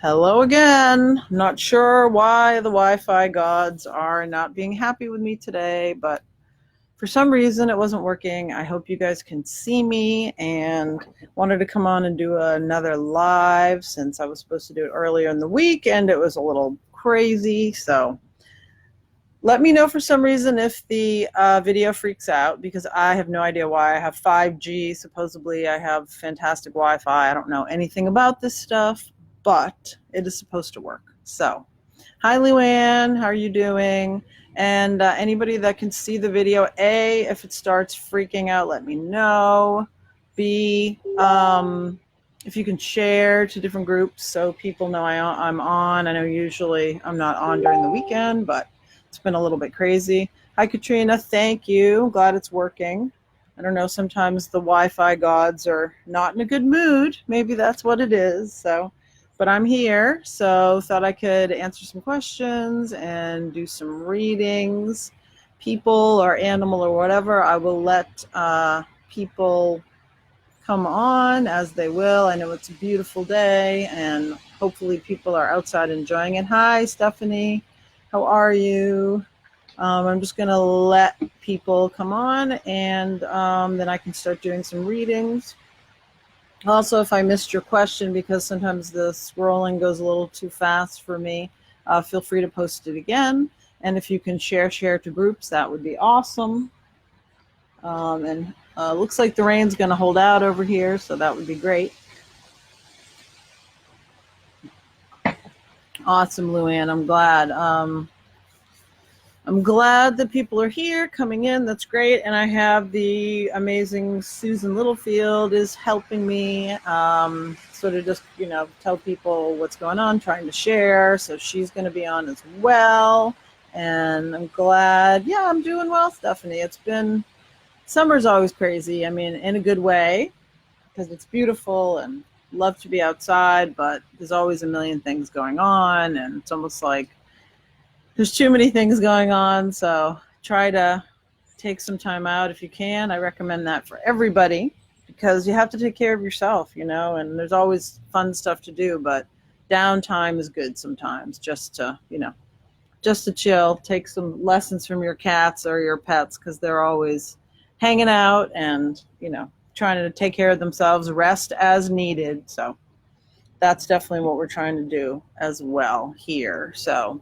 Hello again. Not sure why the Wi-Fi gods are not being happy with me today, but for some reason it wasn't working. I hope you guys can see me and wanted to come on and do another live since I was supposed to do it earlier in the week and it was a little crazy. So let me know for some reason if the video freaks out because I have no idea why. I have 5G. Supposedly I have fantastic Wi-Fi. I don't know anything about this stuff, but it is supposed to work. So, hi Luann, how are you doing? And anybody that can see the video, A, if it starts freaking out, let me know. B, if you can share to different groups so people know I'm on. I know usually I'm not on during the weekend, but it's been a little bit crazy. Hi, Katrina. Thank you. Glad it's working. I don't know. Sometimes the Wi-Fi gods are not in a good mood. Maybe that's what it is. So, but I'm here. So thought I could answer some questions and do some readings. People or animal or whatever. I will let people come on as they will. I know it's a beautiful day and hopefully people are outside enjoying it. Hi, Stephanie. How are you? I'm just going to let people come on and then I can start doing some readings. Also, if I missed your question, because sometimes the scrolling goes a little too fast for me, feel free to post it again. And if you can share to groups, that would be awesome. And looks like the rain's going to hold out over here, so that would be great. Awesome, Luann. I'm glad that people are here coming in. That's great. And I have the amazing Susan Littlefield is helping me sort of just, tell people what's going on, trying to share. So she's going to be on as well. And I'm glad. Yeah, I'm doing well, Stephanie. Summer's always crazy. I mean, in a good way, because it's beautiful and love to be outside, but there's always a million things going on. And it's almost like there's too many things going on, so try to take some time out if you can. I recommend that for everybody because you have to take care of yourself, and there's always fun stuff to do, but downtime is good sometimes just to chill, take some lessons from your cats or your pets because they're always hanging out and, trying to take care of themselves, rest as needed. So that's definitely what we're trying to do as well here. So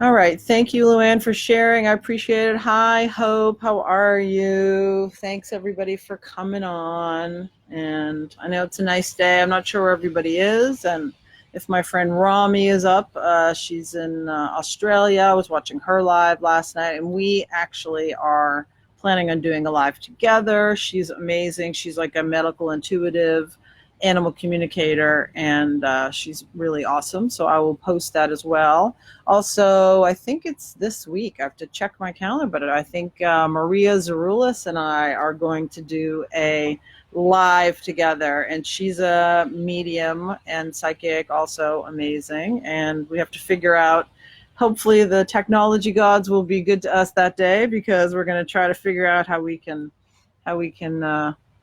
all right. Thank you, Luann, for sharing. I appreciate it. Hi, Hope. How are you? Thanks, everybody, for coming on. And I know it's a nice day. I'm not sure where everybody is. And if my friend Rami is up, she's in Australia. I was watching her live last night. And we actually are planning on doing a live together. She's amazing. She's like a medical intuitive animal communicator, and she's really awesome. So I will post that as well. Also, I think it's this week. I have to check my calendar, but I think Maria Zarulis and I are going to do a live together, and she's a medium and psychic, also amazing. And we have to figure out, hopefully the technology gods will be good to us that day because we're going to try to figure out how we can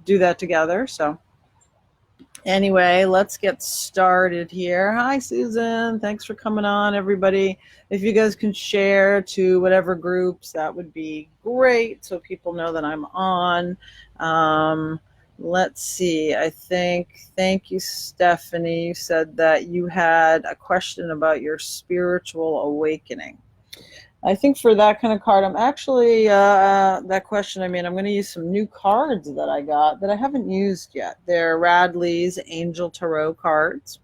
do that together. So anyway, let's get started here. Hi, Susan. Thanks for coming on, everybody. If you guys can share to whatever groups, that would be great so people know that I'm on. Let's see. Thank you, Stephanie. You said that you had a question about your spiritual awakening. I think for that kind of card, I'm actually, that question, I'm going to use some new cards that I got that I haven't used yet. They're Radley's Angel Tarot cards.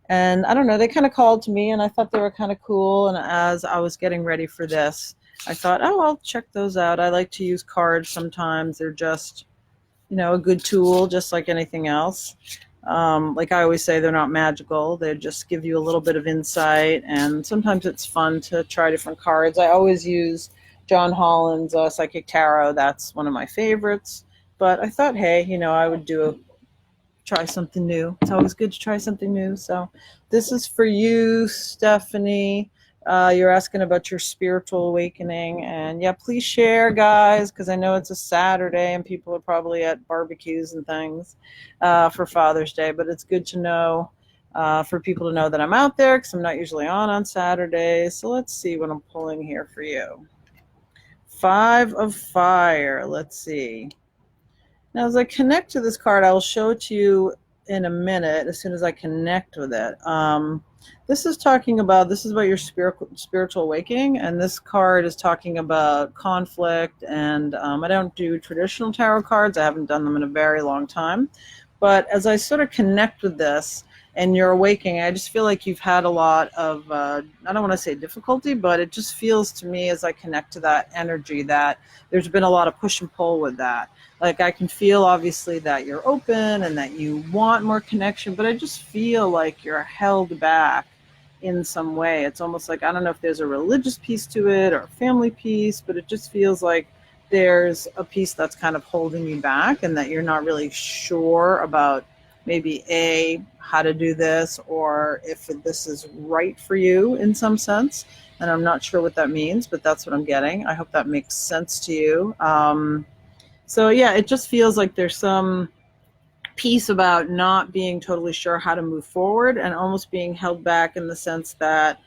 And I don't know, they kind of called to me and I thought they were kind of cool. And as I was getting ready for this, I thought, oh, I'll check those out. I like to use cards sometimes. They're just, a good tool, just like anything else. Like I always say, they're not magical. They just give you a little bit of insight, and sometimes it's fun to try different cards. I always use John Holland's Psychic Tarot. That's one of my favorites. But I thought, hey, I would try something new. It's always good to try something new. So this is for you, Stephanie. You're asking about your spiritual awakening, and yeah, please share, guys, because I know it's a Saturday and people are probably at barbecues and things for Father's Day, but it's good to know for people to know that I'm out there, because I'm not usually on Saturdays. So let's see what I'm pulling here for you. 5 of Fire. Let's see. Now, as I connect to this card, I will show it to you in a minute as soon as I connect with it. This is about your spiritual awakening, and this card is talking about conflict. And I don't do traditional tarot cards. I haven't done them in a very long time. But as I sort of connect with this and you're awakening, I just feel like you've had a lot of, I don't want to say difficulty, but it just feels to me as I connect to that energy that there's been a lot of push and pull with that. Like, I can feel obviously that you're open and that you want more connection, but I just feel like you're held back in some way. It's almost like, I don't know if there's a religious piece to it or a family piece, but it just feels like there's a piece that's kind of holding you back, and that you're not really sure about maybe how to do this, or if this is right for you in some sense. And I'm not sure what that means, but that's what I'm getting. I hope that makes sense to you. So yeah, it just feels like there's some piece about not being totally sure how to move forward, and almost being held back in the sense that,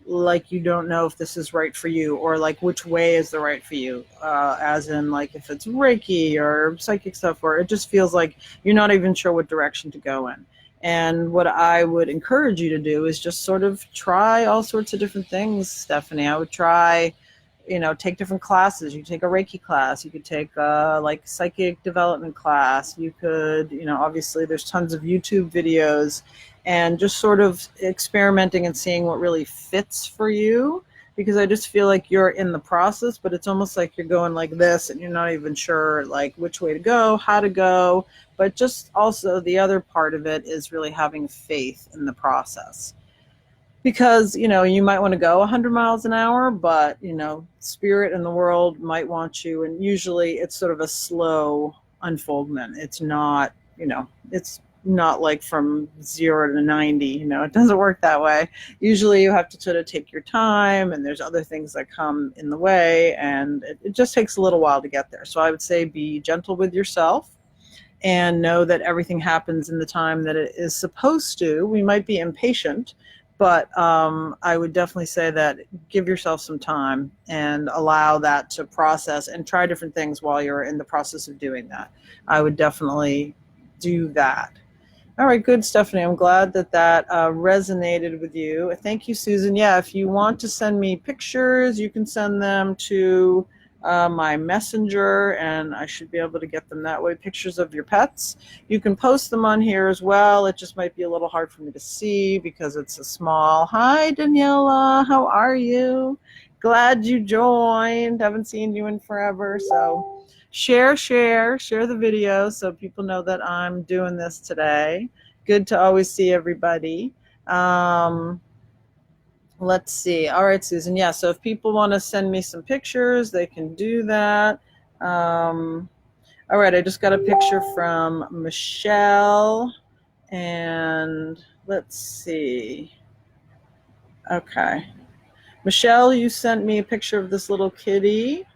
like, you don't know if this is right for you, or like which way is the right for you, as in like if it's Reiki or psychic stuff, or it just feels like you're not even sure what direction to go in. And what I would encourage you to do is just sort of try all sorts of different things, Stephanie. I would try, take different classes. You could take a Reiki class. You could take like psychic development class. You could, obviously there's tons of YouTube videos, and just sort of experimenting and seeing what really fits for you. Because I just feel like you're in the process, but it's almost like you're going like this and you're not even sure like which way to go, how to go. But just also the other part of it is really having faith in the process. Because, you might want to go 100 miles an hour, but, spirit in the world might want you. And usually it's sort of a slow unfoldment. It's not, it's not like from 0 to 90, it doesn't work that way. Usually you have to sort of take your time, and there's other things that come in the way, and it just takes a little while to get there. So I would say be gentle with yourself, and know that everything happens in the time that it is supposed to. We might be impatient, but I would definitely say that give yourself some time and allow that to process, and try different things while you're in the process of doing that. I would definitely do that. All right, good, Stephanie. I'm glad that resonated with you. Thank you, Susan. Yeah, if you want to send me pictures, you can send them to my messenger, and I should be able to get them that way. Pictures of your pets. You can post them on here as well. It just might be a little hard for me to see because it's a small. Hi, Daniela. How are you? Glad you joined. Haven't seen you in forever. So share the video so people know that I'm doing this today. Good to always see everybody. Let's see. All right, Susan. Yeah, so if people want to send me some pictures, they can do that. All right, I just got a picture from Michelle, and let's see. Okay. Michelle, you sent me a picture of this little kitty.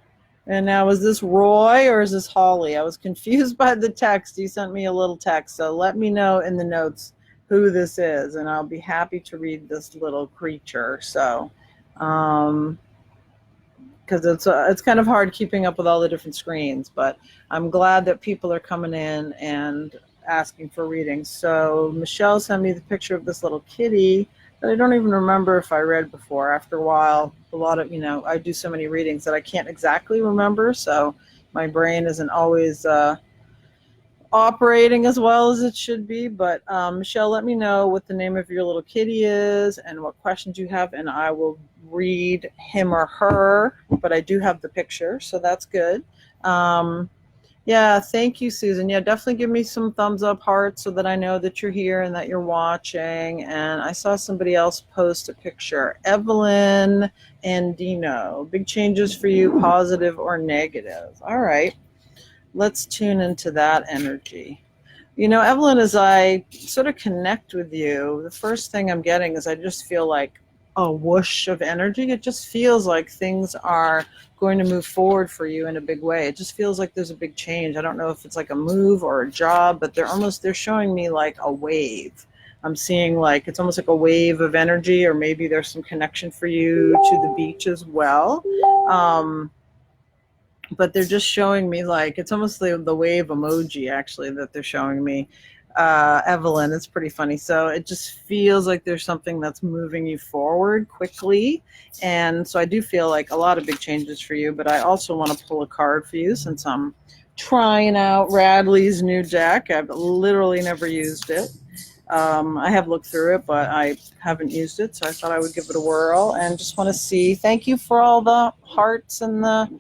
And now, is this Roy or is this Holly? I was confused by the text. You sent me a little text, so let me know in the notes who this is, and I'll be happy to read this little creature. So, because it's kind of hard keeping up with all the different screens, but I'm glad that people are coming in and asking for readings. So Michelle sent me the picture of this little kitty that I don't even remember if I read before. After a while, a lot of, I do so many readings that I can't exactly remember, so my brain isn't always operating as well as it should be. But Michelle, let me know what the name of your little kitty is and what questions you have, and I will read him or her. But I do have the picture, so that's good. Yeah, thank you, Susan. Yeah, definitely give me some thumbs up, hearts, so that I know that you're here and that you're watching. And I saw somebody else post a picture. Evelyn and Dino. Big changes for you, positive or negative. All right. Let's tune into that energy. Evelyn, as I sort of connect with you, the first thing I'm getting is I just feel like a whoosh of energy. It just feels like things are going to move forward for you in a big way. It just feels like there's a big change. I don't know if it's like a move or a job, but they're showing me like a wave, I'm seeing like it's almost like a wave of energy, or maybe there's some connection for you to the beach as well. But they're just showing me like it's almost the wave emoji actually that they're showing me. Evelyn, it's pretty funny. So it just feels like there's something that's moving you forward quickly. And so I do feel like a lot of big changes for you, but I also want to pull a card for you since I'm trying out Radley's new deck. I've literally never used it. I have looked through it, but I haven't used it, so I thought I would give it a whirl and just want to see. Thank you for all the hearts and the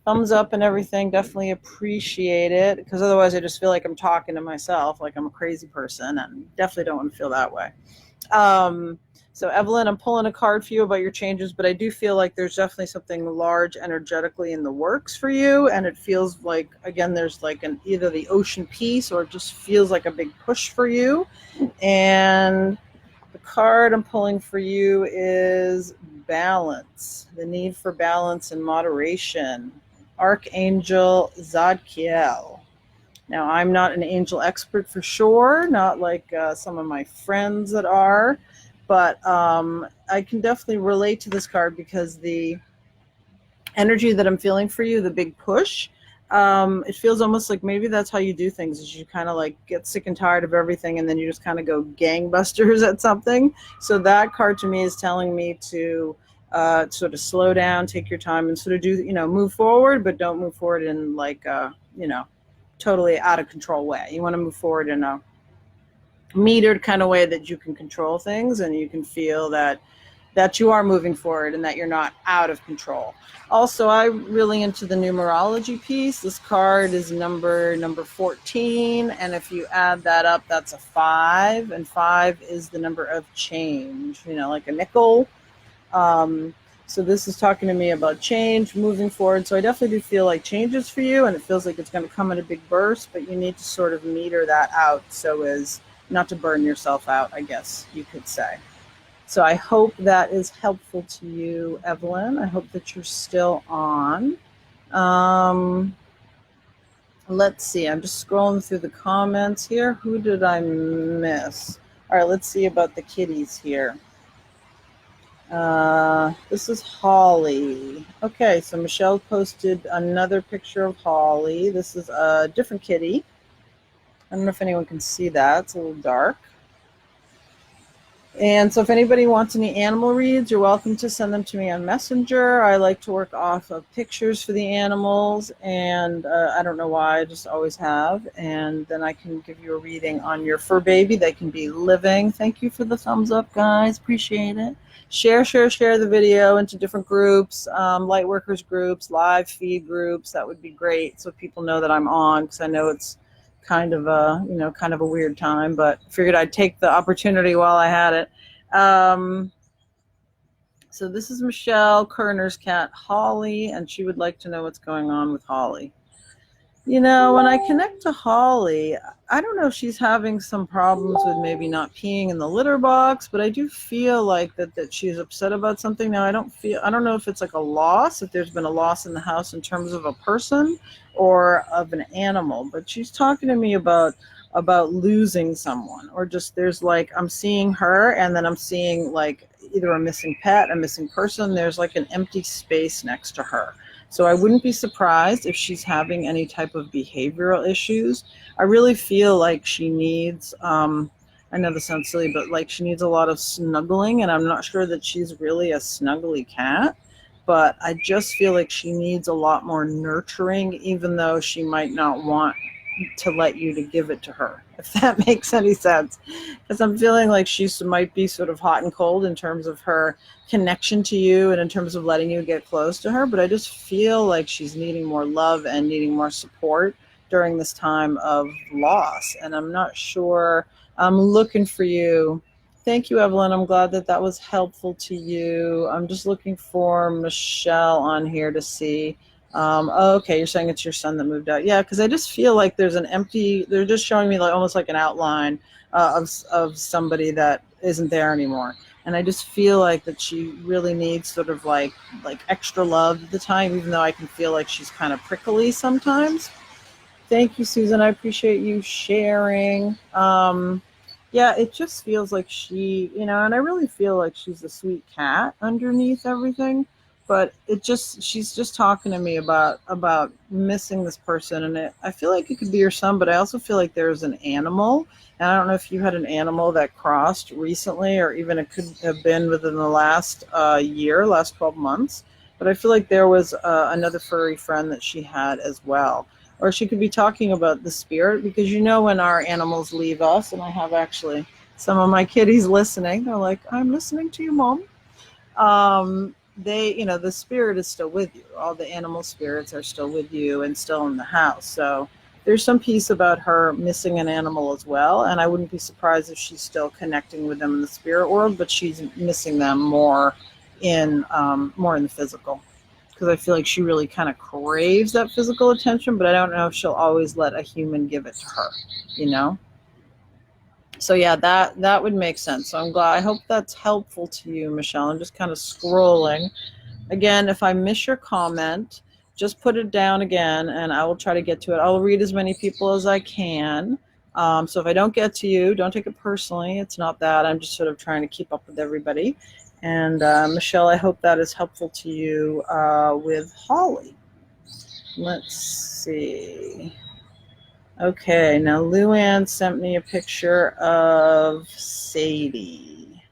thumbs up and everything. Definitely appreciate it, because otherwise I just feel like I'm talking to myself, like I'm a crazy person, and definitely don't want to feel that way. So Evelyn, I'm pulling a card for you about your changes, but I do feel like there's definitely something large energetically in the works for you, and it feels like, again, there's like either the ocean piece or it just feels like a big push for you. And the card I'm pulling for you is balance, the need for balance and moderation. Archangel Zadkiel. Now, I'm not an angel expert for sure, not like some of my friends that are, but I can definitely relate to this card because the energy that I'm feeling for you, the big push, it feels almost like maybe that's how you do things, is you kind of like get sick and tired of everything and then you just kind of go gangbusters at something. So that card to me is telling me to sort of slow down, take your time, and sort of do, move forward, but don't move forward in like, totally out of control way. You want to move forward in a metered kind of way that you can control things and you can feel that you are moving forward and that you're not out of control. Also, I'm really into the numerology piece. This card is number 14, and if you add that up, that's a 5, and 5 is the number of change, like a nickel. So this is talking to me about change, moving forward. So I definitely do feel like change is for you, and it feels like it's going to come in a big burst, but you need to sort of meter that out so as not to burn yourself out, I guess you could say. So I hope that is helpful to you, Evelyn. I hope that you're still on. Let's see. I'm just scrolling through the comments here. Who did I miss? All right, let's see about the kitties here. This is Holly. Okay, so Michelle posted another picture of Holly. This is a different kitty. I don't know if anyone can see that. It's a little dark. And so if anybody wants any animal reads, you're welcome to send them to me on Messenger. I like to work off of pictures for the animals, and I don't know why, I just always have. And then I can give you a reading on your fur baby. They can be living. Thank you for the thumbs up, guys. Appreciate it. Share the video into different groups, light workers groups, live feed groups. That would be great so people know that I'm on, because I know it's kind of a weird time, but figured I'd take the opportunity while I had it. So this is Michelle Kerner's cat, Holly, and she would like to know what's going on with Holly. When I connect to Holly, I don't know if she's having some problems with maybe not peeing in the litter box, but I do feel like that she's upset about something. Now, I don't know if it's like a loss, if there's been a loss in the house in terms of a person or of an animal, but she's talking to me about losing someone, or just there's like, I'm seeing her and then I'm seeing like either a missing pet, a missing person. There's like an empty space next to her. So I wouldn't be surprised if she's having any type of behavioral issues. I really feel like she needs, I know this sounds silly, but like she needs a lot of snuggling, and I'm not sure that she's really a snuggly cat, but I just feel like she needs a lot more nurturing, even though she might not want to let you to give it to her, if that makes any sense. Because I'm feeling like she might be sort of hot and cold in terms of her connection to you and in terms of letting you get close to her, but I just feel like she's needing more love and needing more support during this time of loss, and I'm not sure. I'm looking for you. Thank you, Evelyn. I'm glad that was helpful to you. I'm just looking for Michelle on here to see. Okay, you're saying it's your son that moved out. Yeah, because I just feel like there's an empty, they're just showing me like almost like an outline of somebody that isn't there anymore. And I just feel like that she really needs sort of like extra love at the time, even though I can feel like she's kind of prickly sometimes. Thank you, Susan. I appreciate you sharing. Yeah, it just feels like she, and I really feel like she's a sweet cat underneath everything. But she's just talking to me about missing this person, and I feel like it could be your son, but I also feel like there's an animal, and I don't know if you had an animal that crossed recently, or even it could have been within the last year, last 12 months. But I feel like there was another furry friend that she had as well, or she could be talking about the spirit, because when our animals leave us, and I have actually some of my kitties listening, they're like, I'm listening to you, mom. The spirit is still with you. All the animal spirits are still with you and still in the house. So there's some piece about her missing an animal as well, and I wouldn't be surprised if she's still connecting with them in the spirit world, but she's missing them more in the physical, because I feel like she really kind of craves that physical attention, but I don't know if she'll always let a human give it to her, you know? So yeah, that would make sense. So I'm glad. I hope that's helpful to you, Michelle. I'm just kind of scrolling. Again, if I miss your comment, just put it down again and I will try to get to it. I'll read as many people as I can. So if I don't get to you, don't take it personally. It's not that. I'm just sort of trying to keep up with everybody. And Michelle, I hope that is helpful to you with Holly. Let's see. Okay, now Luann sent me a picture of Sadie.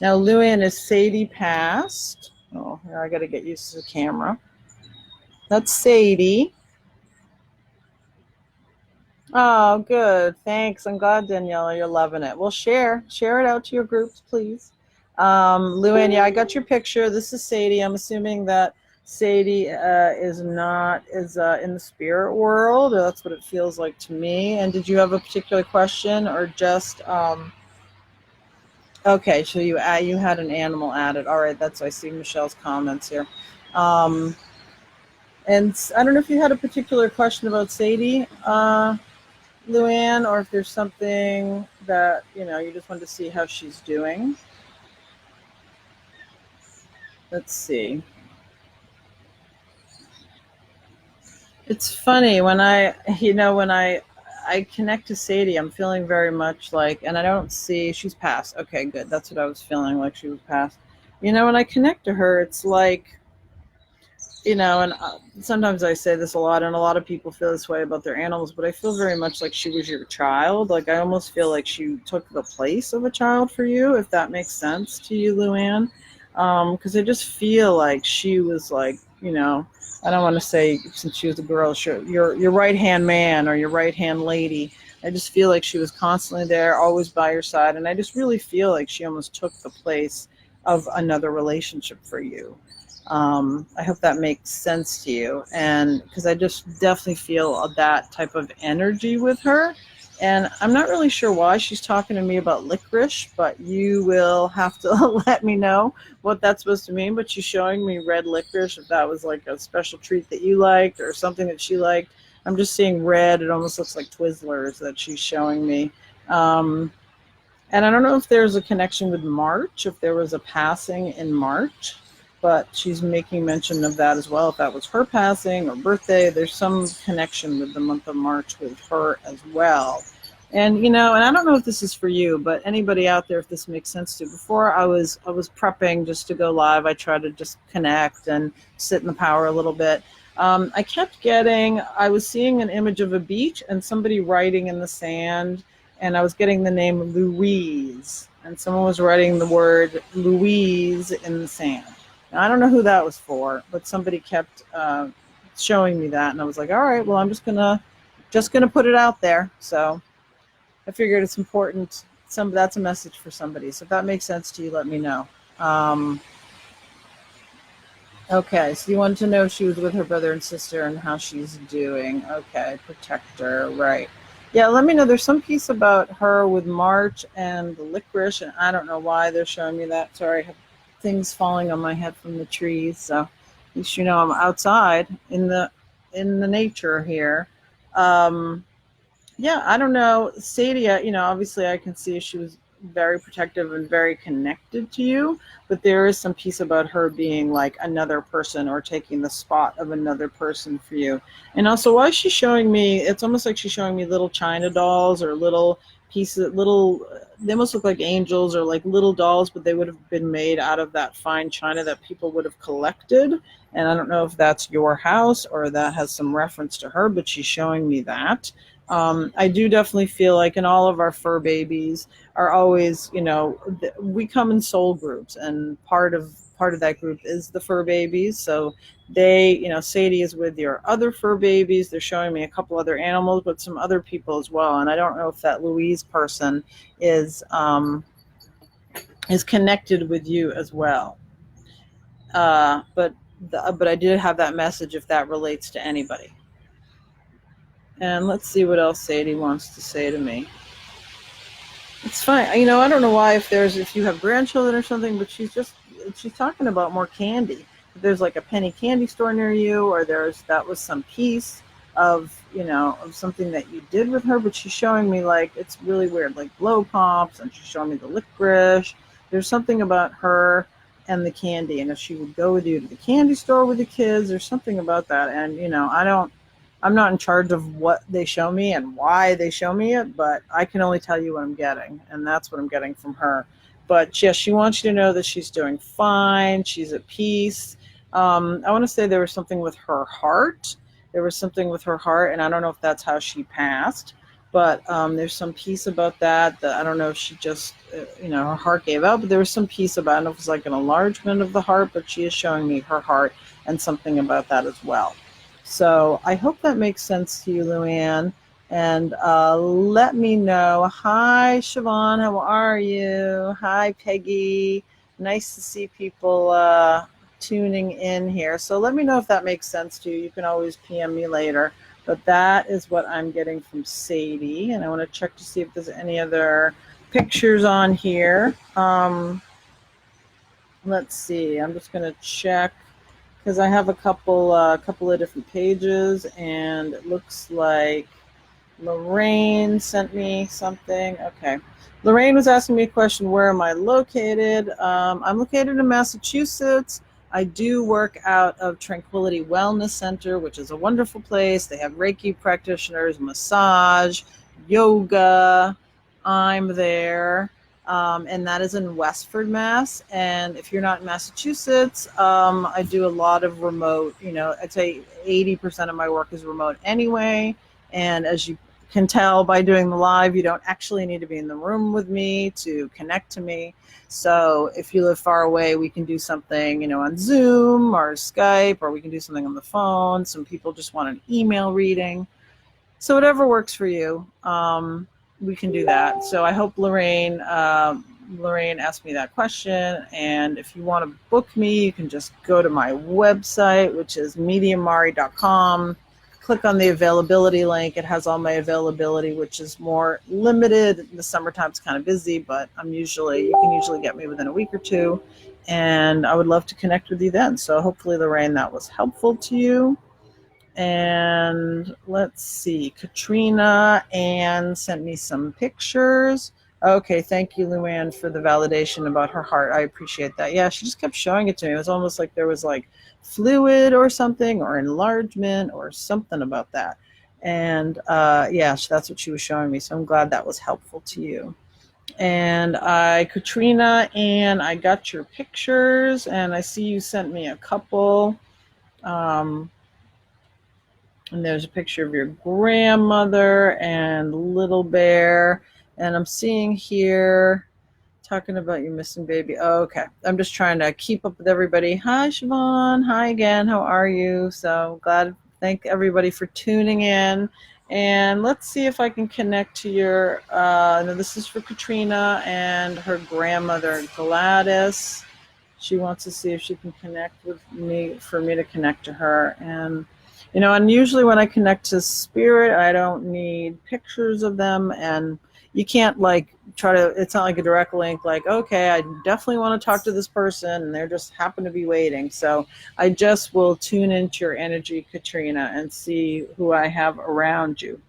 Now, Luann, is Sadie passed? Oh, here, I got to get used to the camera. That's Sadie. Oh, good. Thanks. I'm glad, Daniela, you're loving it. Well, share it out to your groups, please. Luann, yeah, I got your picture. This is Sadie. I'm assuming that Sadie is not in the spirit world. That's what it feels like to me. And did you have a particular question, or just okay? So you had an animal added. All right, that's I see Michelle's comments here. And I don't know if you had a particular question about Sadie, Luann, or if there's something that you just wanted to see how she's doing. Let's see. It's funny when I connect to Sadie, I'm feeling very much like, and I don't see she's passed. Okay, good. That's what I was feeling like, she was passed. When I connect to her, it's like, and sometimes I say this a lot, and a lot of people feel this way about their animals, but I feel very much like she was your child. Like, I almost feel like she took the place of a child for you, if that makes sense to you, Luann. Because I just feel like she was like, I don't want to say since she was a girl, your right hand man or your right hand lady. I just feel like she was constantly there, always by your side, and I just really feel like she almost took the place of another relationship for you. I hope that makes sense to you, and because I just definitely feel that type of energy with her. And I'm not really sure why she's talking to me about licorice, but you will have to let me know what that's supposed to mean. But she's showing me red licorice, if that was like a special treat that you liked or something that she liked. I'm just seeing red. It almost looks like Twizzlers that she's showing me. And I don't know if there's a connection with March, if there was a passing in March, but she's making mention of that as well. If that was her passing or birthday, there's some connection with the month of March with her as well. And and I don't know if this is for you, but anybody out there, if this makes sense to you. Before I was prepping just to go live, I tried to just connect and sit in the power a little bit. I was seeing an image of a beach and somebody writing in the sand, and I was getting the name Louise, and someone was writing the word Louise in the sand. Now, I don't know who that was for, but somebody kept showing me that, and I was like, all right, well, I'm just gonna put it out there. So I figured it's important. That's a message for somebody. So if that makes sense to you, let me know. Okay, so you wanted to know if she was with her brother and sister and how she's doing. Okay, protector, right. Yeah, let me know. There's some piece about her with March and the licorice, and I don't know why they're showing me that. Sorry, I have things falling on my head from the trees. So at least I'm outside in the nature here. Yeah, I don't know. Sadie, obviously I can see she was very protective and very connected to you, but there is some piece about her being like another person or taking the spot of another person for you. And also, why is she showing me, it's almost like she's showing me little China dolls or little pieces, little, they almost look like angels or like little dolls, but they would have been made out of that fine china that people would have collected. And I don't know if that's your house or that has some reference to her, but she's showing me that. I do definitely feel like in all of our fur babies are always, we come in soul groups, and part of that group is the fur babies. So they, Sadie is with your other fur babies. They're showing me a couple other animals, but some other people as well. And I don't know if that Louise person is connected with you as well. But I did have that message if that relates to anybody. And let's see what else Sadie wants to say to me. It's fine. I don't know why, if you have grandchildren or something, but she's talking about more candy. If there's like a penny candy store near you, or that was some piece of something that you did with her, but she's showing me like it's really weird, like blow pops, and she's showing me the licorice. There's something about her and the candy, and if she would go with you to the candy store with the kids, there's something about that. And I'm not in charge of what they show me and why they show me it, but I can only tell you what I'm getting, and that's what I'm getting from her. But yes, she wants you to know that she's doing fine. She's at peace. I want to say there was something with her heart. There was something with her heart, and I don't know if that's how she passed, but there's some piece about that I don't know if she just, her heart gave out, but there was some piece about, I don't know if it's like an enlargement of the heart, but she is showing me her heart and something about that as well. So I hope that makes sense to you, Luann. And let me know. Hi, Siobhan. How are you? Hi, Peggy. Nice to see people tuning in here. So let me know if that makes sense to you. You can always PM me later. But that is what I'm getting from Sadie. And I want to check to see if there's any other pictures on here. Let's see. I'm just going to check, because I have a couple of different pages, and it looks like Lorraine sent me something. Okay. Lorraine was asking me a question, where am I located? I'm located in Massachusetts. I do work out of Tranquility Wellness Center, which is a wonderful place. They have Reiki practitioners, massage, yoga. I'm there. And that is in Westford, Mass. And if you're not in Massachusetts, I do a lot of remote, I'd say 80% of my work is remote anyway. And as you can tell by doing the live, you don't actually need to be in the room with me to connect to me. So if you live far away, we can do something, on Zoom or Skype, or we can do something on the phone. Some people just want an email reading. So whatever works for you. We can do that. So I hope Lorraine asked me that question. And if you want to book me, you can just go to my website, which is mediummari.com. Click on the availability link. It has all my availability, which is more limited. In the summertime, it's kind of busy, but you can usually get me within a week or two. And I would love to connect with you then. So hopefully, Lorraine, that was helpful to you. And let's see, Katrina Ann sent me some pictures. Okay, thank you, Luann, for the validation about her heart. I appreciate that. Yeah, she just kept showing it to me. It was almost like there was like fluid or something, or enlargement or something about that. And yeah, that's what she was showing me. So I'm glad that was helpful to you. And Katrina Ann, I got your pictures, and I see you sent me a couple. And there's a picture of your grandmother and little bear. And I'm seeing here, talking about your missing baby. Oh, okay. I'm just trying to keep up with everybody. Hi, Siobhan. Hi again. How are you? So glad. Thank everybody for tuning in. And let's see if I can connect to your, no, this is for Katrina and her grandmother, Gladys. She wants to see if she can connect with me, for me to connect to her. And and usually when I connect to spirit, I don't need pictures of them, and you can't it's not like a direct link, like, okay, I definitely want to talk to this person, and they just happen to be waiting. So I just will tune into your energy, Katrina, and see who I have around you.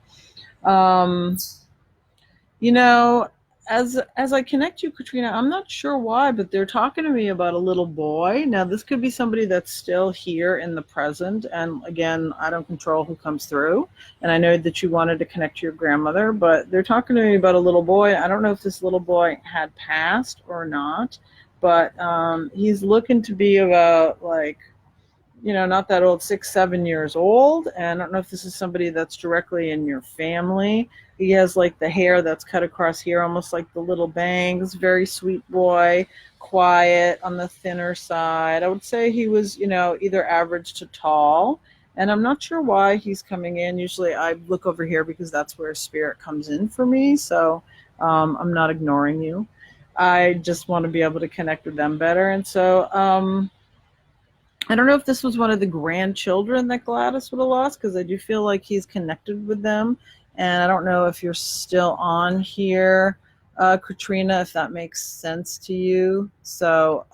as I connect you, Katrina, I'm not sure why, but they're talking to me about a little boy. Now, this could be somebody that's still here in the present. And again, I don't control who comes through. And I know that you wanted to connect to your grandmother, but they're talking to me about a little boy. I don't know if this little boy had passed or not, but he's looking to be about like, not that old, 6, 7 years old. And I don't know if this is somebody that's directly in your family. He has like the hair that's cut across here, almost like the little bangs. Very sweet boy, quiet on the thinner side. I would say he was, either average to tall. And I'm not sure why he's coming in. Usually I look over here because that's where spirit comes in for me. So I'm not ignoring you. I just want to be able to connect with them better. And so, I don't know if this was one of the grandchildren that Gladys would have lost, because I do feel like he's connected with them. And I don't know if you're still on here, Katrina, if that makes sense to you. So,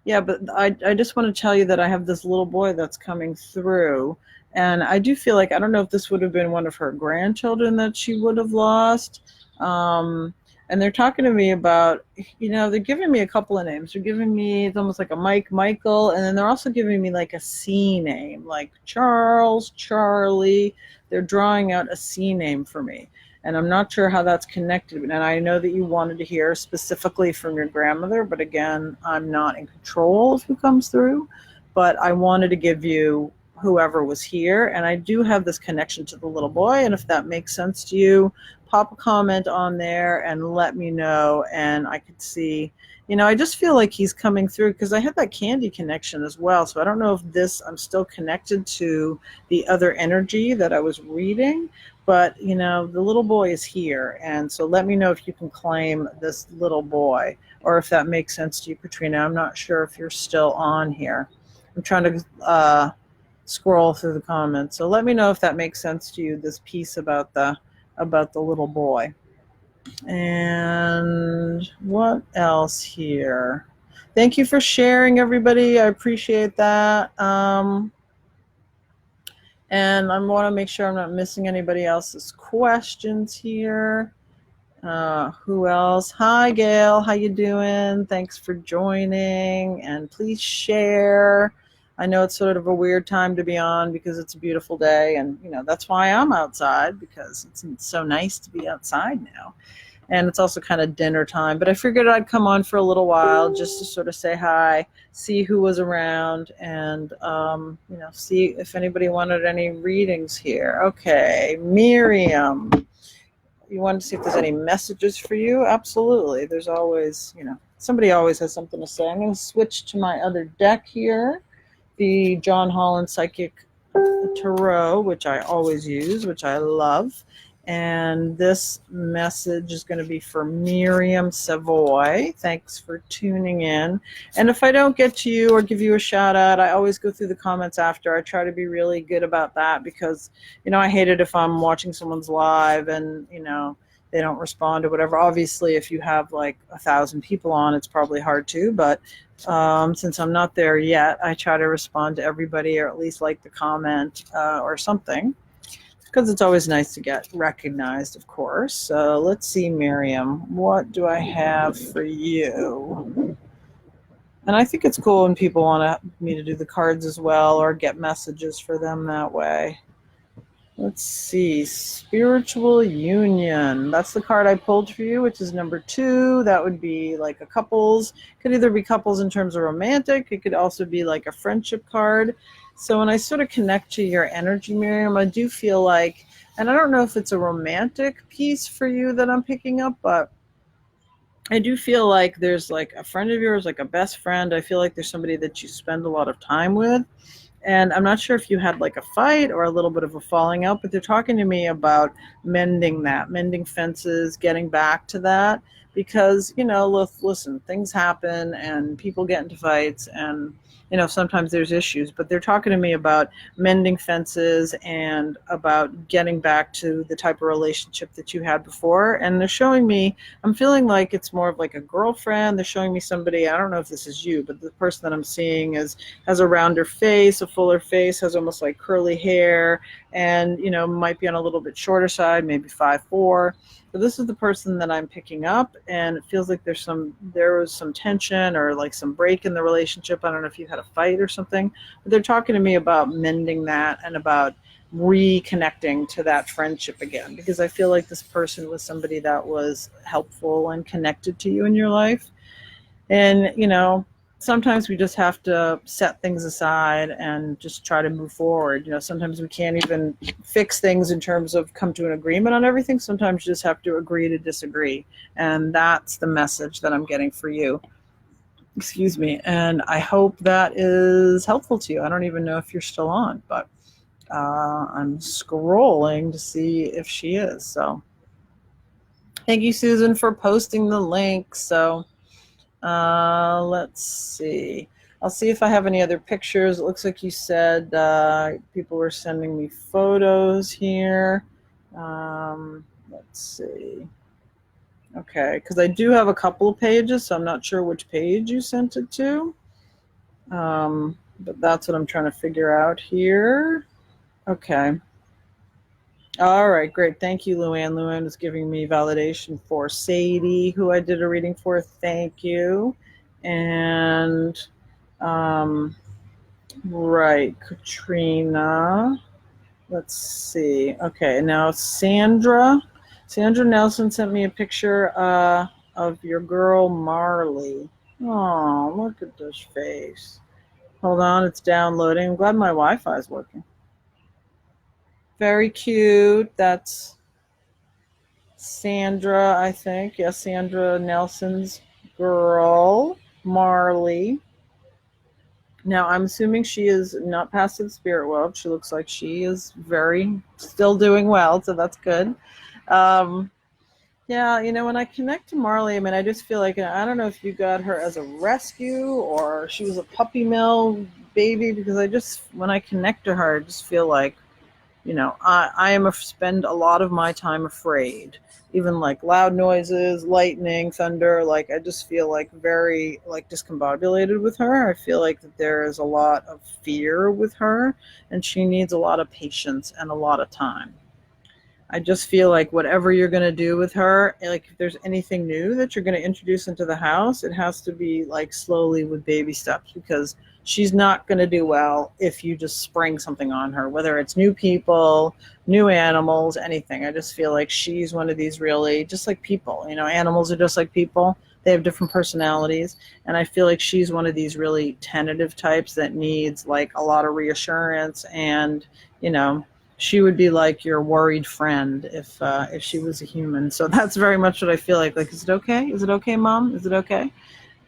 yeah, but I just want to tell you that I have this little boy that's coming through. And I do feel like, I don't know if this would have been one of her grandchildren that she would have lost. And they're talking to me about, they're giving me a couple of names. They're giving me, it's almost like a Mike, Michael, and then they're also giving me like a C name, like Charles, Charlie. They're drawing out a C name for me. And I'm not sure how that's connected. And I know that you wanted to hear specifically from your grandmother, but again, I'm not in control of who comes through. But I wanted to give you whoever was here. And I do have this connection to the little boy. And if that makes sense to you, pop a comment on there and let me know. And I could see, I just feel like he's coming through because I had that candy connection as well. So I don't know if I'm still connected to the other energy that I was reading, but the little boy is here. And so let me know if you can claim this little boy, or if that makes sense to you, Katrina. I'm not sure if you're still on here. I'm trying to scroll through the comments. So let me know if that makes sense to you, this piece about the little boy. And what else here? Thank you for sharing, everybody. I appreciate that. And I want to make sure I'm not missing anybody else's questions here. Who else? Hi, Gail. How you doing? Thanks for joining. And please share. I know it's sort of a weird time to be on because it's a beautiful day, and that's why I'm outside, because it's so nice to be outside now. And it's also kind of dinner time, but I figured I'd come on for a little while just to sort of say hi, see who was around, and see if anybody wanted any readings here. Okay, Miriam, you wanted to see if there's any messages for you? Absolutely. There's always, somebody always has something to say. I'm going to switch to my other deck here, the John Holland Psychic Tarot, which I always use, which I love. And this message is going to be for Miriam Savoy. Thanks for tuning in. And if I don't get to you or give you a shout out, I always go through the comments after. I try to be really good about that because, I hate it if I'm watching someone's live and, they don't respond or whatever. Obviously, if you have like 1,000 people on, it's probably hard to, but since I'm not there yet, I try to respond to everybody, or at least like the comment or something, because it's always nice to get recognized, of course. So let's see, Miriam, what do I have for you? And I think it's cool when people want me to do the cards as well, or get messages for them that way. Let's see, Spiritual Union. That's the card I pulled for you, which is number 2. That would be like a couples. Could either be couples in terms of romantic. It could also be like a friendship card. So when I sort of connect to your energy, Miriam, I do feel like, and I don't know if it's a romantic piece for you that I'm picking up, but I do feel like there's like a friend of yours, like a best friend. I feel like there's somebody that you spend a lot of time with. And I'm not sure if you had like a fight or a little bit of a falling out, but they're talking to me about mending fences, getting back to that. Because, listen, things happen and people get into fights and, sometimes there's issues. But they're talking to me about mending fences and about getting back to the type of relationship that you had before. And they're showing me, I'm feeling like it's more of like a girlfriend. They're showing me somebody, I don't know if this is you, but the person that I'm seeing has a rounder face, a fuller face, has almost like curly hair, and, might be on a little bit shorter side, maybe 5'4". But this is the person that I'm picking up, and it feels like there was some tension or like some break in the relationship. I don't know if you had a fight or something, but they're talking to me about mending that and about reconnecting to that friendship again, because I feel like this person was somebody that was helpful and connected to you in your life. And, sometimes we just have to set things aside and just try to move forward. Sometimes we can't even fix things in terms of come to an agreement on everything. Sometimes you just have to agree to disagree. And that's the message that I'm getting for you. Excuse me. And I hope that is helpful to you. I don't even know if you're still on, but I'm scrolling to see if she is. So thank you, Susan, for posting the link. So let's see. I'll see if I have any other pictures. It looks like you said people were sending me photos here. Let's see. Okay, because I do have a couple of pages, so I'm not sure which page you sent it to. But that's what I'm trying to figure out here. Okay. All right, great. Thank you, Luann. Luann was giving me validation for Sadie, who I did a reading for. Thank you. And, right, Katrina. Let's see. Okay, now Sandra Nelson sent me a picture of your girl, Marley. Oh, look at this face. Hold on, it's downloading. I'm glad my Wi-Fi is working. Very cute. That's Sandra, I think. Yes, Sandra Nelson's girl, Marley. Now, I'm assuming she is not past the spirit world. She looks like she is still doing well, so that's good. Yeah, when I connect to Marley, I just feel like, I don't know if you got her as a rescue or she was a puppy mill baby, because when I connect to her, I just feel like, I spend a lot of my time afraid, even like loud noises, lightning, thunder. Like I just feel like very discombobulated with her. I feel like that there is a lot of fear with her, and she needs a lot of patience and a lot of time. I just feel like whatever you're going to do with her, like if there's anything new that you're going to introduce into the house, it has to be like slowly with baby steps, because she's not going to do well if you just spring something on her, whether it's new people, new animals, anything. I just feel like she's one of these really, just like people, animals are just like people. They have different personalities. And I feel like she's one of these really tentative types that needs like a lot of reassurance. And, she would be like your worried friend if she was a human. So that's very much what I feel like. Like, is it okay? Is it okay, Mom? Is it okay?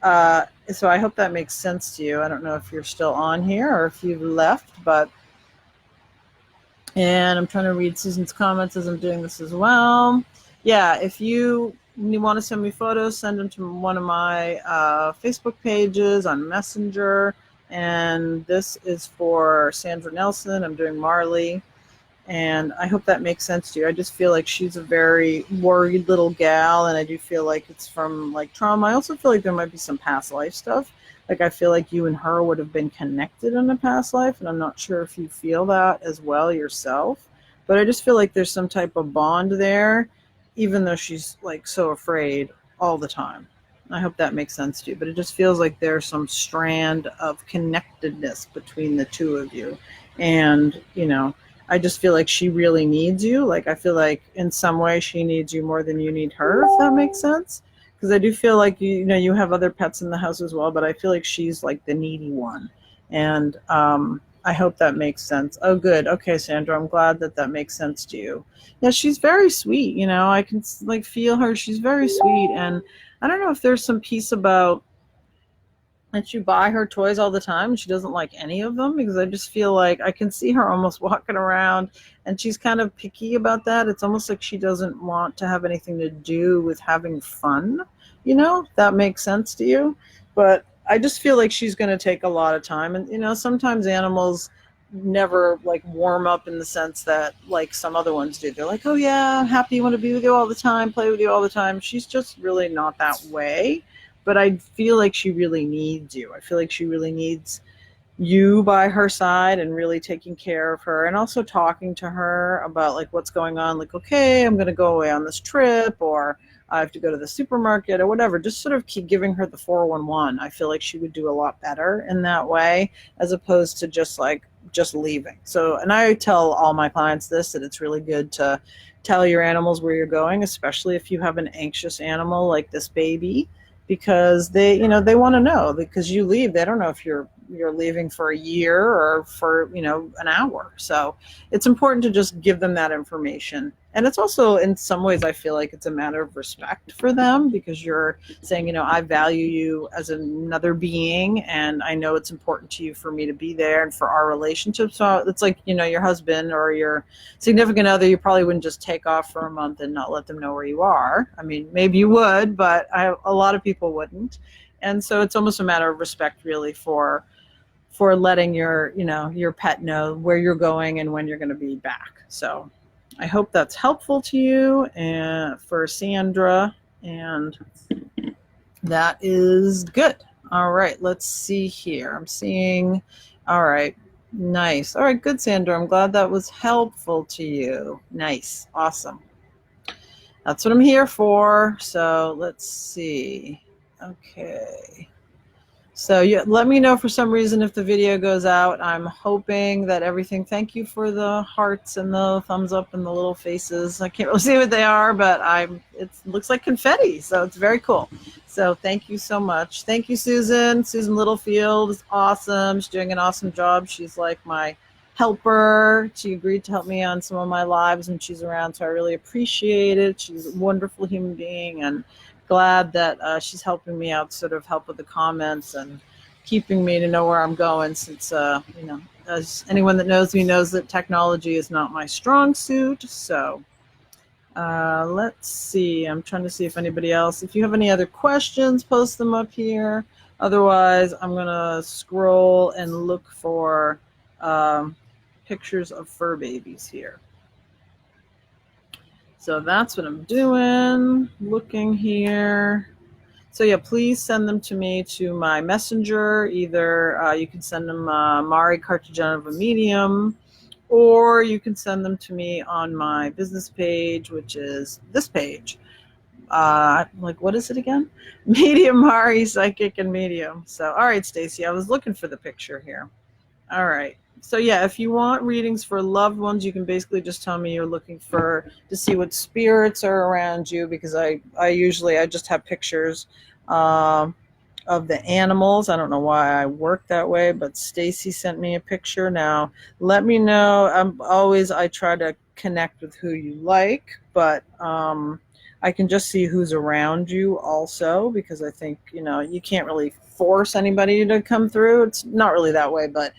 So I hope that makes sense to you. I don't know if you're still on here or if you've left, and I'm trying to read Susan's comments as I'm doing this as well. Yeah, if you want to send me photos, send them to one of my Facebook pages on Messenger. And this is for Sandra Nelson. I'm doing Marley. And I hope that makes sense to you. I just feel like she's a very worried little gal, and I do feel like it's from like trauma. I also feel like there might be some past life stuff. Like I feel like you and her would have been connected in a past life, and I'm not sure if you feel that as well yourself. But I just feel like there's some type of bond there, even though she's like so afraid all the time. I hope that makes sense to you. But it just feels like there's some strand of connectedness between the two of you. And, I just feel like she really needs you. Like I feel like in some way she needs you more than you need her, if that makes sense. Because I do feel like you have other pets in the house as well, but I feel like she's like the needy one. And I hope that makes sense. Oh, good. Okay, Sandra, I'm glad that makes sense to you. Yeah, she's very sweet. I can like feel her. She's very sweet. And I don't know if there's some piece about that you buy her toys all the time and she doesn't like any of them, because I just feel like I can see her almost walking around and she's kind of picky about that. It's almost like she doesn't want to have anything to do with having fun, if that makes sense to you. But I just feel like she's going to take a lot of time. And, sometimes animals never like warm up in the sense that like some other ones do. They're like, oh yeah, I'm happy, want to be with you all the time, play with you all the time. She's just really not that way. But I feel like she really needs you. I feel like she really needs you by her side and really taking care of her, and also talking to her about like what's going on, like, okay, I'm going to go away on this trip, or I have to go to the supermarket or whatever. Just sort of keep giving her the 411. I feel like she would do a lot better in that way, as opposed to just leaving. So, and I tell all my clients this, that it's really good to tell your animals where you're going, especially if you have an anxious animal like this baby, because they want to know, because you leave, they don't know if you're leaving for a year or for an hour. So it's important to just give them that information. And it's also, in some ways, I feel like it's a matter of respect for them, because you're saying, I value you as another being, and I know it's important to you for me to be there and for our relationship. So it's like, your husband or your significant other, you probably wouldn't just take off for a month and not let them know where you are. I mean, maybe you would, but a lot of people wouldn't. And so it's almost a matter of respect, really, for letting your pet know where you're going and when you're going to be back. So I hope that's helpful to you, and for Sandra, and that is good. All right, let's see here. I'm seeing, all right, nice. All right, good, Sandra. I'm glad that was helpful to you. Nice, awesome. That's what I'm here for. So let's see. Okay. So let me know for some reason if the video goes out. I'm hoping that everything, thank you for the hearts and the thumbs up and the little faces. I can't really see what they are, but it looks like confetti, so it's very cool. So thank you so much. Thank you, Susan. Susan Littlefield is awesome. She's doing an awesome job. She's like my helper. She agreed to help me on some of my lives when she's around, so I really appreciate it. She's a wonderful human being, and glad that she's helping me out, sort of help with the comments and keeping me to know where I'm going, since as anyone that knows me knows that technology is not my strong suit. So let's see, I'm trying to see if anybody else, if you have any other questions, post them up here. Otherwise, I'm gonna scroll and look for pictures of fur babies here. So that's what I'm doing, looking here. So yeah, please send them to me to my messenger. Either you can send them Mari Cartagenova Medium, or you can send them to me on my business page, which is this page. Like, what is it again? Medium Mari, Psychic and Medium. So, all right, Stacy, I was looking for the picture here. All right. So yeah, if you want readings for loved ones, you can basically just tell me you're looking to see what spirits are around you, because I just have pictures of the animals. I don't know why I work that way, but Stacy sent me a picture. Now, let me know. I try to connect with who you like, but I can just see who's around you also, because I think, you can't really force anybody to come through. It's not really that way, but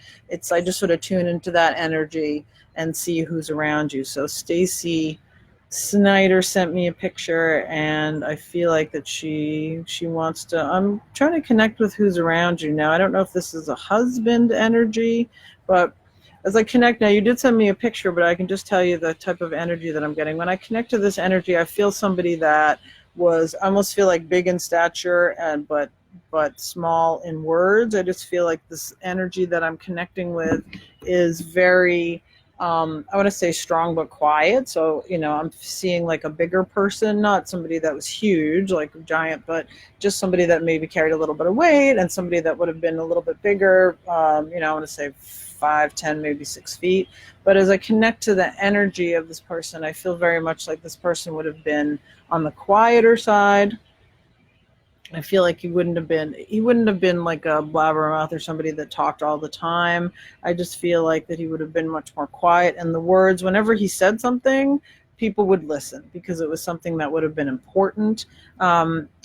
I just sort of tune into that energy and see who's around you. So Stacy Snyder sent me a picture, and I feel like that she wants to, I'm trying to connect with who's around you. Now, I don't know if this is a husband energy, but as I connect now, you did send me a picture, but I can just tell you the type of energy that I'm getting. When I connect to this energy, I feel somebody that I almost feel like big in stature, and but small in words. I just feel like this energy that I'm connecting with is very, I want to say strong but quiet. So, I'm seeing like a bigger person, not somebody that was huge, like a giant, but just somebody that maybe carried a little bit of weight, and somebody that would have been a little bit bigger, I want to say 5, 10, maybe 6 feet. But as I connect to the energy of this person, I feel very much like this person would have been on the quieter side. I feel like he wouldn't have been like a blabbermouth or somebody that talked all the time. I just feel like that he would have been much more quiet, and the words, whenever he said something, people would listen, because it was something that would have been important.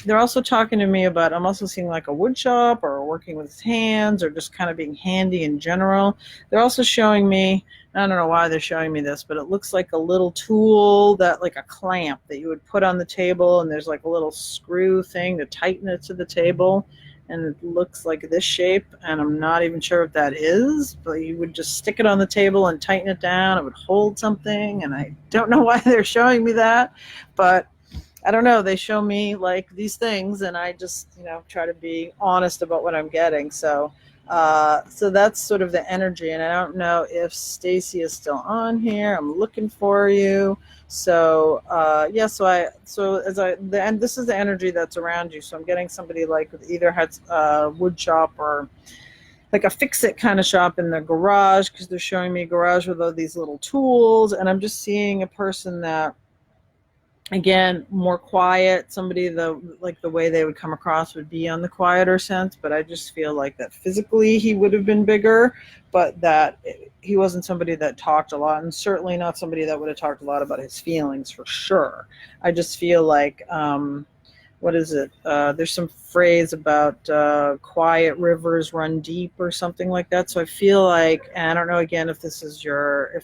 They're also talking to me about, I'm also seeing like a wood shop, or working with his hands, or just kind of being handy in general. They're also showing me, I don't know why they're showing me this, but it looks like a little tool, that like a clamp that you would put on the table, and there's like a little screw thing to tighten it to the table, and it looks like this shape, and I'm not even sure what that is, but you would just stick it on the table and tighten it down. It would hold something, and I don't know why they're showing me that, but I don't know. They show me like these things, and I just, try to be honest about what I'm getting. So So that's sort of the energy, and I don't know if Stacy is still on here. I'm looking for you. So yeah, and this is the energy that's around you. So I'm getting somebody like either has a wood shop or like a fix-it kind of shop in the garage, because they're showing me a garage with all these little tools, and I'm just seeing a person that, again, more quiet, somebody the way they would come across would be on the quieter sense, but I just feel like that physically he would have been bigger, but that he wasn't somebody that talked a lot, and certainly not somebody that would have talked a lot about his feelings, for sure. I just feel like what is it? There's some phrase about quiet rivers run deep or something like that. So I feel like, and I don't know again if this is your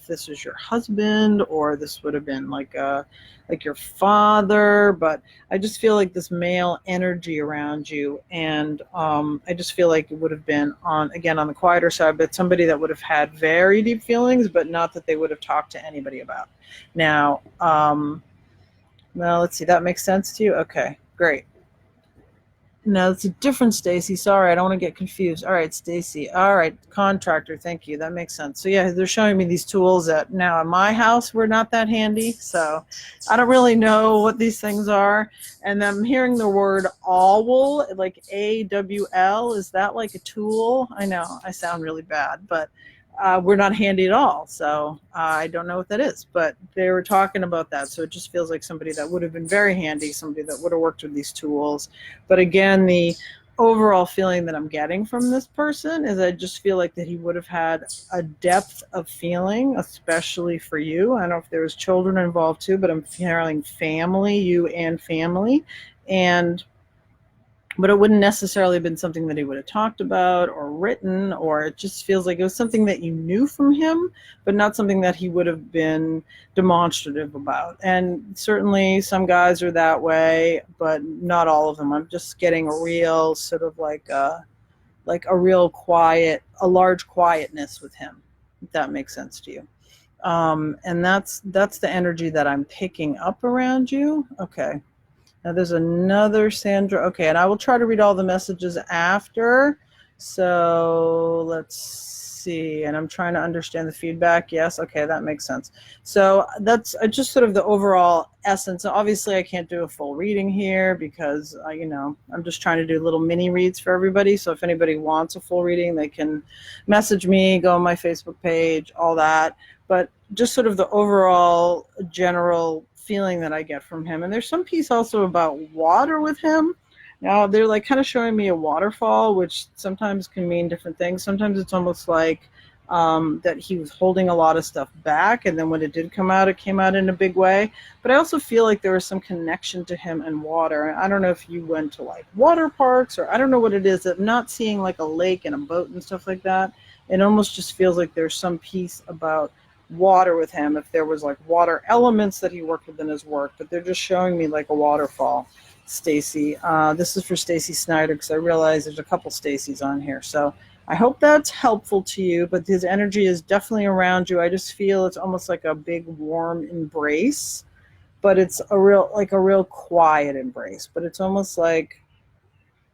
husband, or this would have been like your father, but I just feel like this male energy around you, and I just feel like it would have been on the quieter side, but somebody that would have had very deep feelings, but not that they would have talked to anybody about. Now, well, let's see, that makes sense to you? Okay, great. No, it's a different Stacy. Sorry, I don't want to get confused. All right, Stacy. All right, contractor. Thank you. That makes sense. So yeah, they're showing me these tools that now in my house we're not that handy. So I don't really know what these things are. And I'm hearing the word owl, like AWL. Is that like a tool? I know I sound really bad, but we're not handy at all. So I don't know what that is, but they were talking about that. So it just feels like somebody that would have been very handy, somebody that would have worked with these tools. But again, the overall feeling that I'm getting from this person is I just feel like that he would have had a depth of feeling, especially for you. I don't know if there was children involved too, but I'm feeling family, you and family. But it wouldn't necessarily have been something that he would have talked about or written, or it just feels like it was something that you knew from him, but not something that he would have been demonstrative about. And certainly some guys are that way, but not all of them. I'm just getting a real sort of like a real quiet, a large quietness with him, if that makes sense to you. And that's the energy that I'm picking up around you. Okay. Now there's another Sandra. Okay, and I will try to read all the messages after. So let's see. And I'm trying to understand the feedback. Yes, okay, that makes sense. So that's just sort of the overall essence. Obviously, I can't do a full reading here because, I'm just trying to do little mini reads for everybody. So if anybody wants a full reading, they can message me, go on my Facebook page, all that. But just sort of the overall general feeling that I get from him. And there's some piece also about water with him. Now they're like kind of showing me a waterfall, which sometimes can mean different things. Sometimes it's almost like that he was holding a lot of stuff back, and then when it did come out, it came out in a big way. But I also feel like there was some connection to him and water. I don't know if you went to like water parks, or I don't know what it is. I'm not seeing like a lake and a boat and stuff like that. It almost just feels like there's some piece about water with him, if there was like water elements that he worked with in his work, but they're just showing me like a waterfall. Stacy, this is for Stacy Snyder, because I realize there's a couple Stacys on here, so I hope that's helpful to you. But his energy is definitely around you. I just feel it's almost like a big warm embrace, but it's a real quiet embrace, but it's almost like,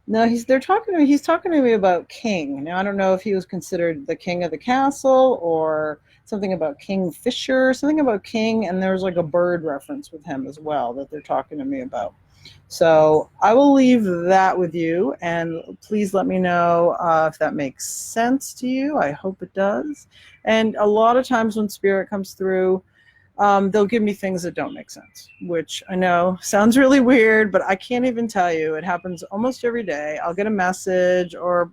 no, he's talking to me about king. Now I don't know if he was considered the king of the castle, or something about King Fisher, something about king, and there's like a bird reference with him as well that they're talking to me about. So I will leave that with you, and please let me know if that makes sense to you. I hope it does. And a lot of times when spirit comes through, they'll give me things that don't make sense, which I know sounds really weird, but I can't even tell you. It happens almost every day. I'll get a message, or,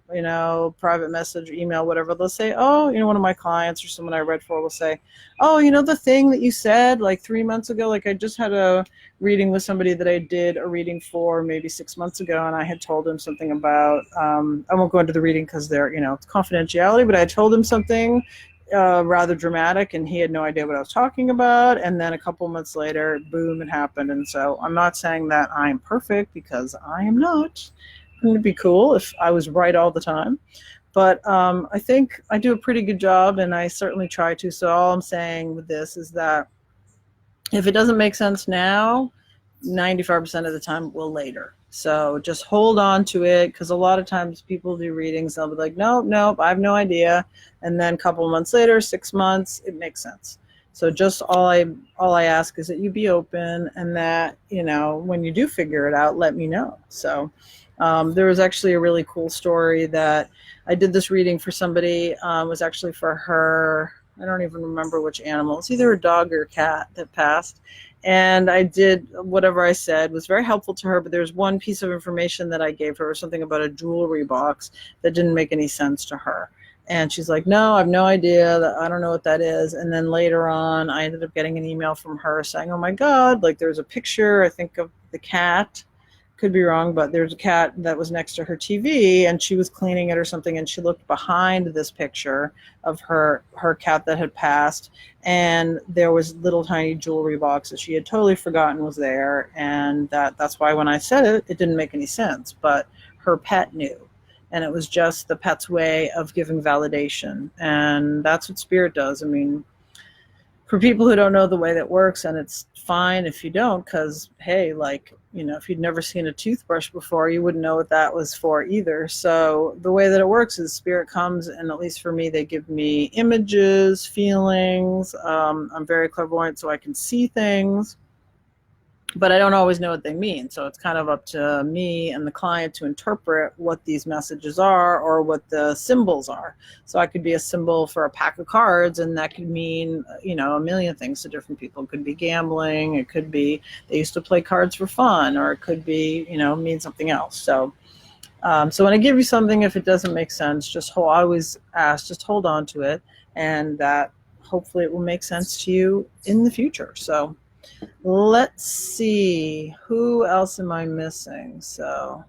private message, email, whatever. They'll say, oh, one of my clients or someone I read for will say, oh, the thing that you said like 3 months ago, like I just had a reading with somebody that I did a reading for maybe 6 months ago, and I had told him something about, I won't go into the reading because it's confidentiality, but I told him something rather dramatic, and he had no idea what I was talking about. And then a couple months later, boom, it happened. And so I'm not saying that I'm perfect, because I am not. Wouldn't it be cool if I was right all the time? But I think I do a pretty good job, and I certainly try to. So all I'm saying with this is that if it doesn't make sense now, 95% of the time it will later. So just hold on to it, because a lot of times people do readings, they'll be like, nope, nope, I have no idea. And then a couple of months later, 6 months, it makes sense. So just all I ask is that you be open, and that, when you do figure it out, let me know. So there was actually a really cool story that I did this reading for somebody. It was actually for her. I don't even remember which animal. It's either a dog or a cat that passed. And I did whatever I said was very helpful to her, but there's one piece of information that I gave her, something about a jewelry box, that didn't make any sense to her. And she's like, no, I have no idea. I don't know what that is. And then later on, I ended up getting an email from her saying, oh my God, like there's a picture, I think, of the cat. Could be wrong, but there's a cat that was next to her TV, and she was cleaning it or something, and she looked behind this picture of her cat that had passed, and there was little tiny jewelry box that she had totally forgotten was there. And that's why when I said it, it didn't make any sense, but her pet knew. And it was just the pet's way of giving validation. And that's what spirit does. I mean, for people who don't know the way that works, and it's fine if you don't, because hey, like, if you'd never seen a toothbrush before, you wouldn't know what that was for either. So the way that it works is spirit comes, and at least for me, they give me images, feelings. I'm very clairvoyant, so I can see things, but I don't always know what they mean. So it's kind of up to me and the client to interpret what these messages are, or what the symbols are. So I could be a symbol for a pack of cards, and that could mean, a million things to different people. It could be gambling. It could be they used to play cards for fun, or it could be, mean something else. So when I give you something, if it doesn't make sense, I always ask, just hold on to it, and that hopefully it will make sense to you in the future. So let's see, who else am I missing? So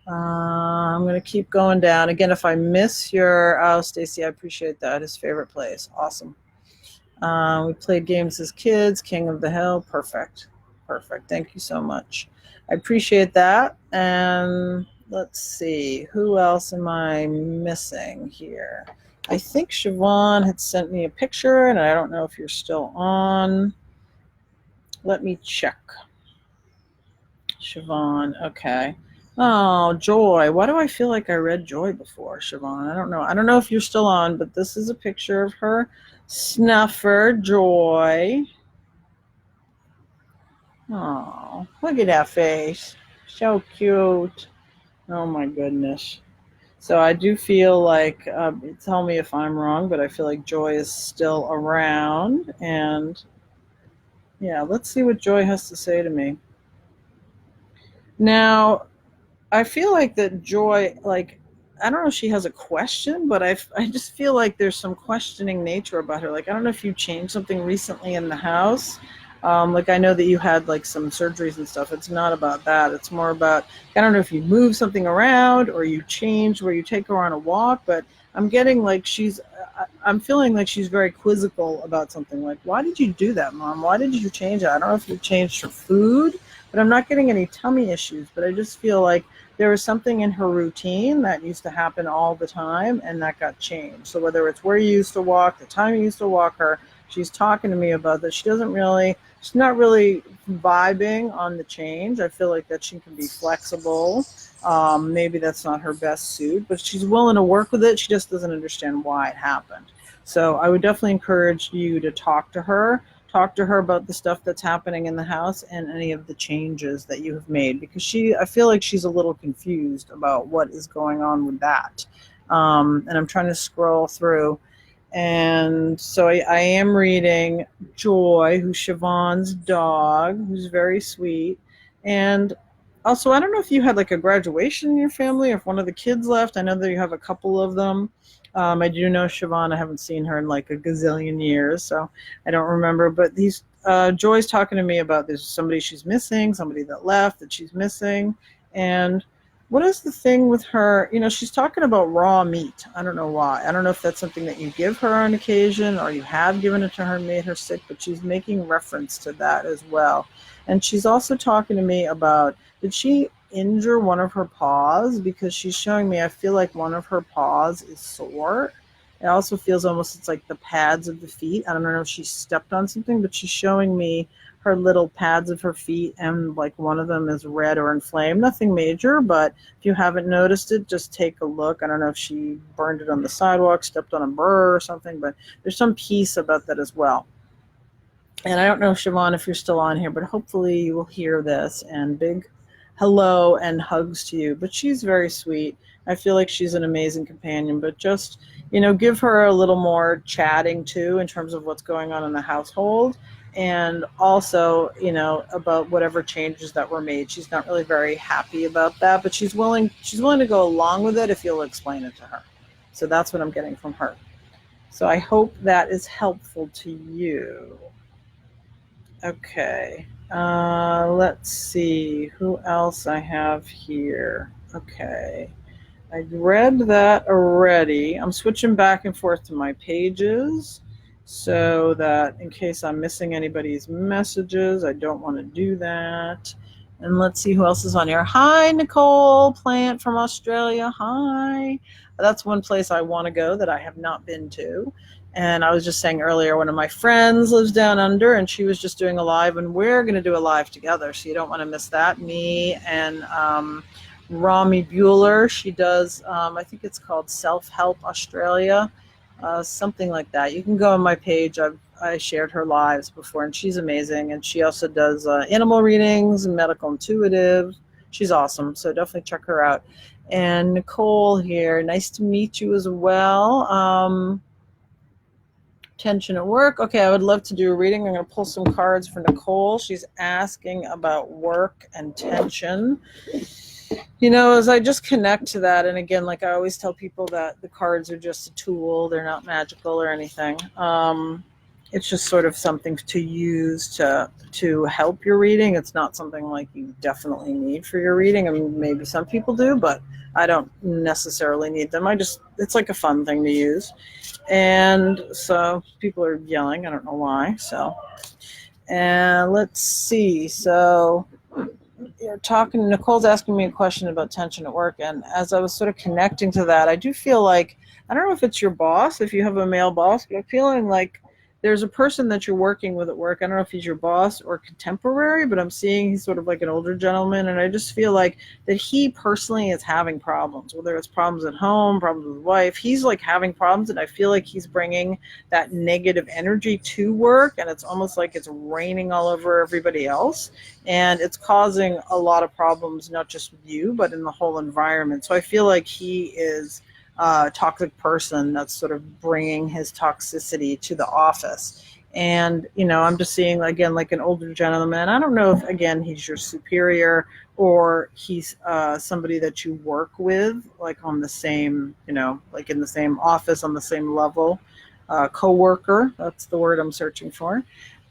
I'm going to keep going down. Again, if I miss Stacy, I appreciate that. His favorite place. Awesome. We played games as kids. King of the Hill. Perfect. Thank you so much. I appreciate that. And let's see, who else am I missing here? I think Siobhan had sent me a picture, and I don't know if you're still on. Let me check. Siobhan, okay. Oh, Joy. Why do I feel like I read Joy before, Siobhan? I don't know. I don't know if you're still on, but this is a picture of her snuffer, Joy. Oh, look at that face. So cute. Oh, my goodness. So I do feel like, tell me if I'm wrong, but I feel like Joy is still around. And yeah, let's see what Joy has to say to me. Now, I feel like that Joy, like, I don't know if she has a question, but I just feel like there's some questioning nature about her. Like, I don't know if you changed something recently in the house. Like, I know that you had like some surgeries and stuff. It's not about that. It's more about, I don't know if you moved something around, or you changed where you take her on a walk, but I'm getting like I'm feeling like she's very quizzical about something. Like, why did you do that, Mom? Why did you change it? I don't know if you changed her food, but I'm not getting any tummy issues. But I just feel like there was something in her routine that used to happen all the time, and that got changed. So whether it's where you used to walk, the time you used to walk her, she's talking to me about that. She's not really vibing on the change. I feel like that she can be flexible. Maybe that's not her best suit, but she's willing to work with it. She just doesn't understand why it happened. So I would definitely encourage you to talk to her about the stuff that's happening in the house, and any of the changes that you have made, because I feel like she's a little confused about what is going on with that. And I'm trying to scroll through. And so I am reading Joy, who's Siobhan's dog, who's very sweet. And also, I don't know if you had like a graduation in your family, or if one of the kids left. I know that you have a couple of them. I do know Siobhan. I haven't seen her in like a gazillion years, so I don't remember. But Joy's talking to me about there's somebody she's missing, somebody that left that she's missing. And what is the thing with her? She's talking about raw meat. I don't know why. I don't know if that's something that you give her on occasion, or you have given it to her and made her sick, but she's making reference to that as well. And she's also talking to me about, did she injure one of her paws? Because she's showing me, I feel like one of her paws is sore, It also feels almost, it's like the pads of the feet. I don't know if she stepped on something, but she's showing me her little pads of her feet, and like one of them is red or inflamed. Nothing major, but if you haven't noticed it, just take a look. I don't know if she burned it on the sidewalk, stepped on a burr or something, but there's some piece about that as well. And I don't know, Siobhan, if you're still on here, but hopefully you will hear this, and big hello and hugs to you. But she's very sweet. I feel like she's an amazing companion, but just, give her a little more chatting too in terms of what's going on in the household. And also, about whatever changes that were made. She's not really very happy about that, but she's willing to go along with it if you'll explain it to her. So that's what I'm getting from her. So I hope that is helpful to you. Okay, let's see who else I have here. Okay, I read that already. I'm switching back and forth to my pages so that in case I'm missing anybody's messages, I don't want to do that. And let's see who else is on here. Hi, Nicole Plant from Australia. Hi. That's one place I want to go that I have not been to. And I was just saying earlier, one of my friends lives down under, and she was just doing a live, and we're going to do a live together. So you don't want to miss that. Me and Rami Bueller, she does, I think it's called Self-Help Australia, something like that. You can go on my page. I shared her lives before, and she's amazing. And she also does animal readings and medical intuitive. She's awesome. So definitely check her out. And Nicole here, nice to meet you as well. Tension at work. Okay, I would love to do a reading. I'm going to pull some cards for Nicole. She's asking about work and tension. As I just connect to that, and again, like I always tell people that the cards are just a tool. They're not magical or anything. It's just sort of something to use to help your reading. It's not something like you definitely need for your reading. I mean, maybe some people do, but I don't necessarily need them. It's like a fun thing to use. And so people are yelling. I don't know why. So, and let's see. So you're talking, Nicole's asking me a question about tension at work. And as I was sort of connecting to that, I do feel like, I don't know if it's your boss, if you have a male boss, but I'm feeling like there's a person that you're working with at work. I don't know if he's your boss or contemporary, but I'm seeing he's sort of like an older gentleman. And I just feel like that he personally is having problems, whether it's problems at home, problems with his wife. He's like having problems. And I feel like he's bringing that negative energy to work. And it's almost like it's raining all over everybody else. And it's causing a lot of problems, not just with you, but in the whole environment. So I feel like he is toxic person that's sort of bringing his toxicity to the office. And, I'm just seeing, again, like an older gentleman. I don't know if, again, he's your superior or he's somebody that you work with, like on the same, like in the same office, on the same level, co-worker. That's the word I'm searching for.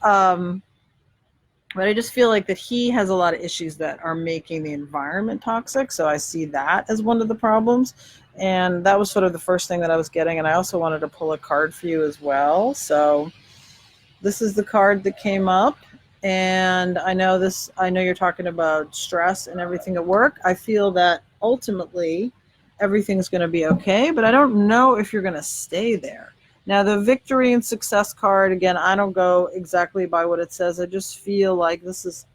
But I just feel like that he has a lot of issues that are making the environment toxic. So I see that as one of the problems. And that was sort of the first thing that I was getting. And I also wanted to pull a card for you as well. So this is the card that came up. And I know you're talking about stress and everything at work. I feel that ultimately everything's going to be okay, but I don't know if you're going to stay there. Now, the victory and success card, again, I don't go exactly by what it says. I just feel like this is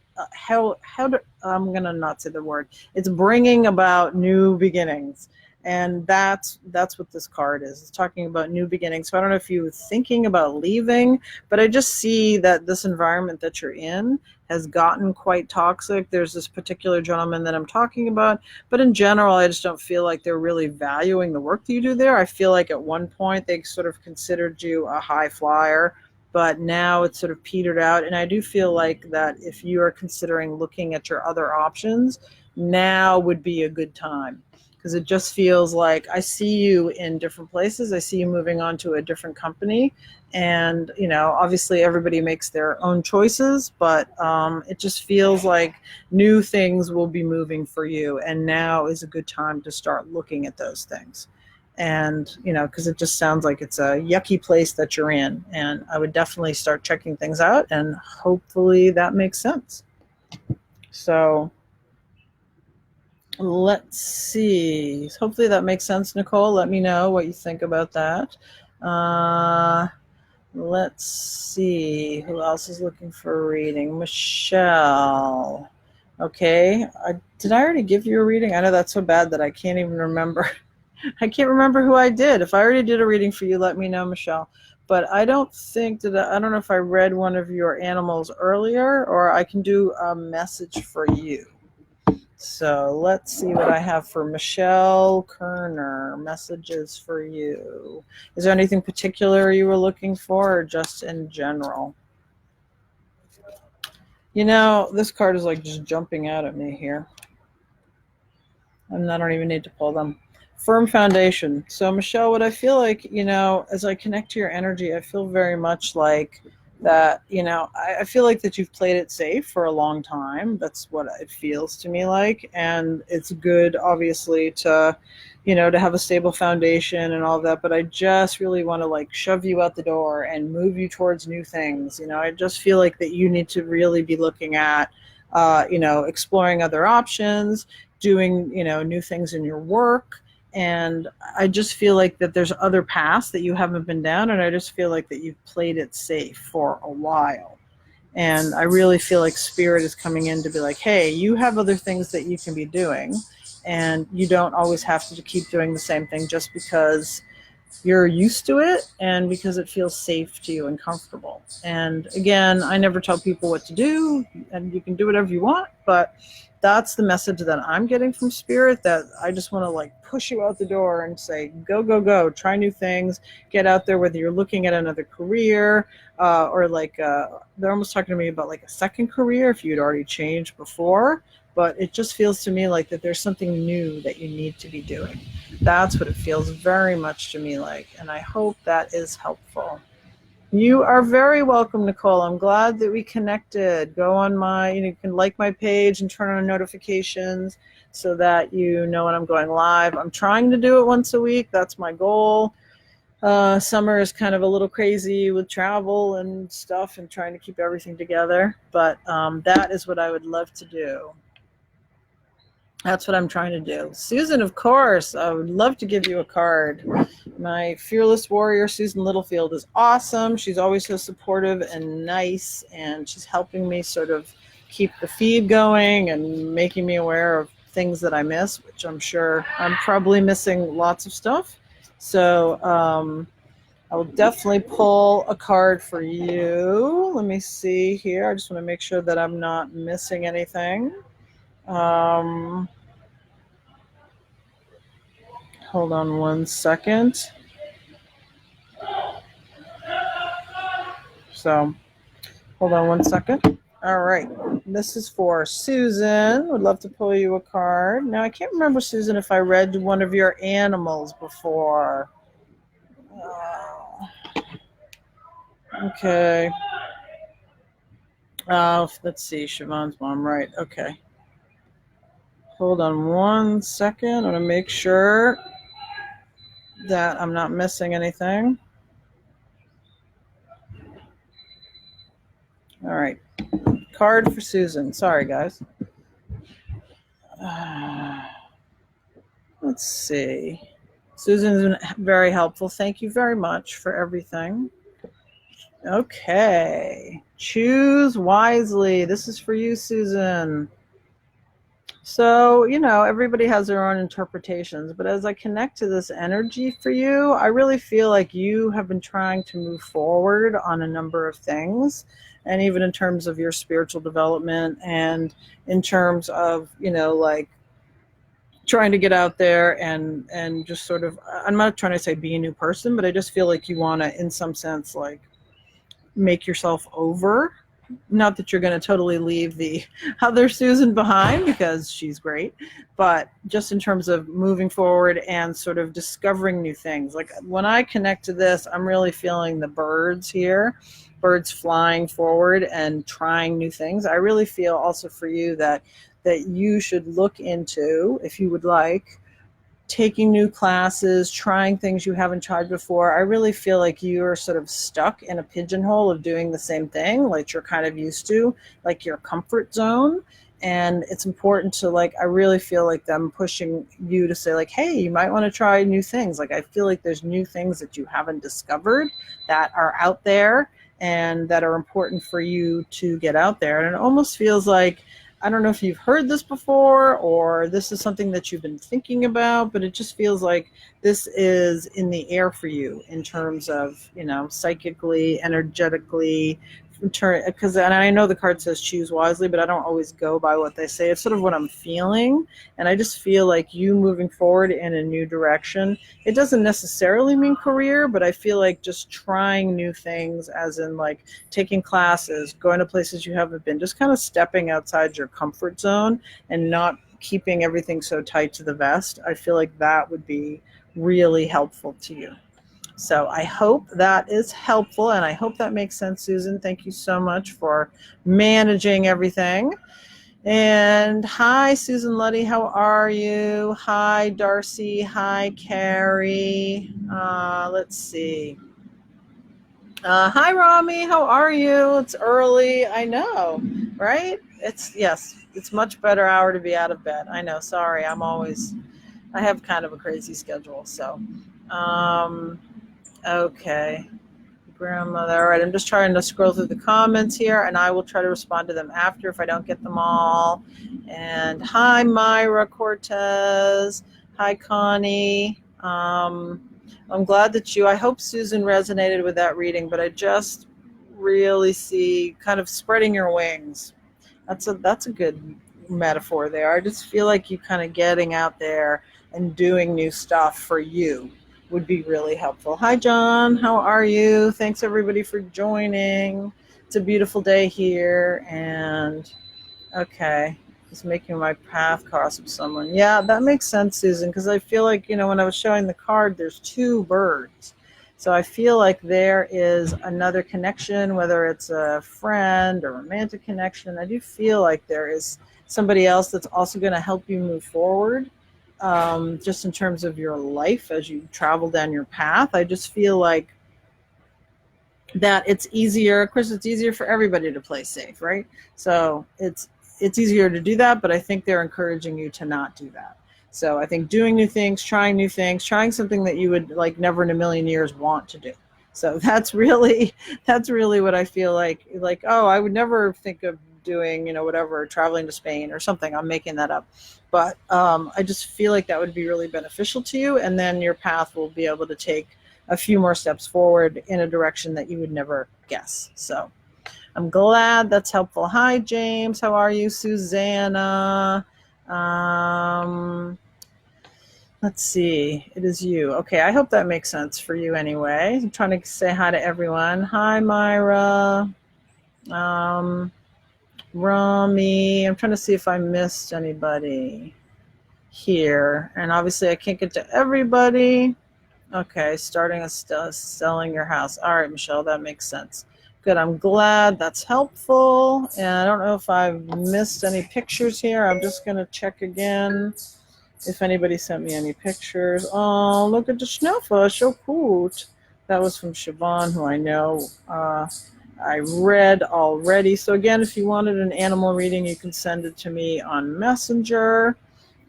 I'm going to not say the word. It's bringing about new beginnings. And that's what this card is. It's talking about new beginnings. So I don't know if you're thinking about leaving, but I just see that this environment that you're in has gotten quite toxic. There's this particular gentleman that I'm talking about, but in general, I just don't feel like they're really valuing the work that you do there. I feel like at one point they sort of considered you a high flyer, but now it's sort of petered out. And I do feel like that if you are considering looking at your other options, now would be a good time. Because it just feels like I see you in different places. I see you moving on to a different company. And, obviously everybody makes their own choices, but it just feels like new things will be moving for you. And now is a good time to start looking at those things. And, because it just sounds like it's a yucky place that you're in. And I would definitely start checking things out. And hopefully that makes sense. So let's see. Hopefully that makes sense, Nicole. Let me know what you think about that. Let's see. Who else is looking for a reading? Michelle. Okay. Did I already give you a reading? I know that's so bad that I can't even remember. I can't remember who I did. If I already did a reading for you, let me know, Michelle. But I don't think that I don't know if I read one of your animals earlier, or I can do a message for you. So let's see what I have for Michelle Kerner. Messages for you. Is there anything particular you were looking for, or just in general? You know, this card is like just jumping out at me here. And I don't even need to pull them. Firm foundation. So, Michelle, what I feel like, you know, as I connect to your energy, I feel very much like that, you know, I feel like that you've played it safe for a long time. That's what it feels to me like. And it's good, obviously, to, you know, to have a stable foundation and all that. But I just really want to like shove you out the door and move you towards new things. You know, I just feel like that you need to really be looking at, you know, exploring other options, doing, you know, new things in your work. And I just feel like that there's other paths that you haven't been down, and I just feel like that you've played it safe for a while. And I really feel like spirit is coming in to be like, hey, you have other things that you can be doing, and you don't always have to keep doing the same thing just because you're used to it and because it feels safe to you and comfortable. And again, I never tell people what to do, and you can do whatever you want, but that's the message that I'm getting from spirit, that I just want to like push you out the door and say, go, go, go, try new things, get out there, whether you're looking at another career, or like, they're almost talking to me about like a second career if you'd already changed before. But it just feels to me like that there's something new that you need to be doing. That's what it feels very much to me like, and I hope that is helpful. You are very welcome, Nicole. I'm glad that we connected. Go on my, you can like my page and turn on notifications so that you know when I'm going live. I'm trying to do it once a week. That's my goal. Summer is kind of a little crazy with travel and stuff and trying to keep everything together, but that is what I would love to do. That's what I'm trying to do. Susan, of course, I would love to give you a card. My fearless warrior, Susan Littlefield, is awesome. She's always so supportive and nice, and she's helping me sort of keep the feed going and making me aware of things that I miss, which I'm sure I'm probably missing lots of stuff. So I will definitely pull a card for you. Let me see here. I just want to make sure that I'm not missing anything. Hold on one second. So, hold on one second. All right. This is for Susan. Would love to pull you a card. Now, I can't remember, Susan, if I read one of your animals before. Okay. Let's see. Siobhan's mom, right. Okay. Hold on one second. I want to make sure that I'm not missing anything. All right. Card for Susan. Sorry, guys. Let's see. Susan's been very helpful. Thank you very much for everything. Okay. Choose wisely. This is for you, Susan. So, you know, everybody has their own interpretations, but as I connect to this energy for you, I really feel like you have been trying to move forward on a number of things, and even in terms of your spiritual development and in terms of, you know, like trying to get out there and just sort of, I'm not trying to say be a new person, but I just feel like you want to, in some sense, like make yourself over. Not that you're going to totally leave the other Susan behind, because she's great, but just in terms of moving forward and sort of discovering new things. Like when I connect to this, I'm really feeling the birds here, birds flying forward and trying new things. I really feel also for you that you should look into, if you would like, taking new classes, trying things you haven't tried before. I really feel like you're sort of stuck in a pigeonhole of doing the same thing, like you're kind of used to, like your comfort zone. And it's important to, like, I really feel like them pushing you to say, like, hey, you might want to try new things. Like, I feel like there's new things that you haven't discovered that are out there and that are important for you to get out there. And it almost feels like, I don't know if you've heard this before or this is something that you've been thinking about, but it just feels like this is in the air for you in terms of, psychically, energetically, because, and I know the card says choose wisely, but I don't always go by what they say. It's sort of what I'm feeling, and I just feel like you moving forward in a new direction. It doesn't necessarily mean career, but I feel like just trying new things, as in like taking classes, going to places you haven't been, just kind of stepping outside your comfort zone and not keeping everything so tight to the vest. I feel like that would be really helpful to you. So I hope that is helpful, and I hope that makes sense, Susan. Thank you so much for managing everything. And hi, Susan Luddy, how are you? Hi, Darcy. Hi, Carrie. Let's see. Hi, Rami. How are you? It's early. I know, right? Yes, it's much better hour to be out of bed. I know. Sorry, I have kind of a crazy schedule. So, okay. Grandmother. All right, I'm just trying to scroll through the comments here, and I will try to respond to them after if I don't get them all. And hi, Myra Cortez. Hi, Connie. I'm glad that I hope Susan resonated with that reading, but I just really see kind of spreading your wings. That's a good metaphor there. I just feel like you kind of getting out there and doing new stuff for you would be really helpful. Hi, John. How are you? Thanks, everybody, for joining. It's a beautiful day here. And, okay, just making my path cross with someone. Yeah, that makes sense, Susan, because I feel like, when I was showing the card, there's two birds. So I feel like there is another connection, whether it's a friend or romantic connection. I do feel like there is somebody else that's also going to help you move forward. Just in terms of your life as you travel down your path. I just feel like that it's easier. Of course, it's easier for everybody to play safe, right? So it's easier to do that, but I think they're encouraging you to not do that. So I think doing new things, trying something that you would like never in a million years want to do. So that's really what I feel like, oh, I would never think of doing, whatever, traveling to Spain or something. I'm making that up. But I just feel like that would be really beneficial to you. And then your path will be able to take a few more steps forward in a direction that you would never guess. So I'm glad that's helpful. Hi, James. How are you? Susanna. Let's see. It is you. Okay, I hope that makes sense for you anyway. I'm trying to say hi to everyone. Hi, Myra. Rami. I'm trying to see if I missed anybody here. And obviously I can't get to everybody. Okay, selling your house. All right, Michelle, that makes sense. Good, I'm glad that's helpful. And I don't know if I've missed any pictures here. I'm just going to check again if anybody sent me any pictures. Oh, look at the Schnellfuss, so cute. That was from Siobhan, who I know I read already. So again, if you wanted an animal reading, you can send it to me on Messenger,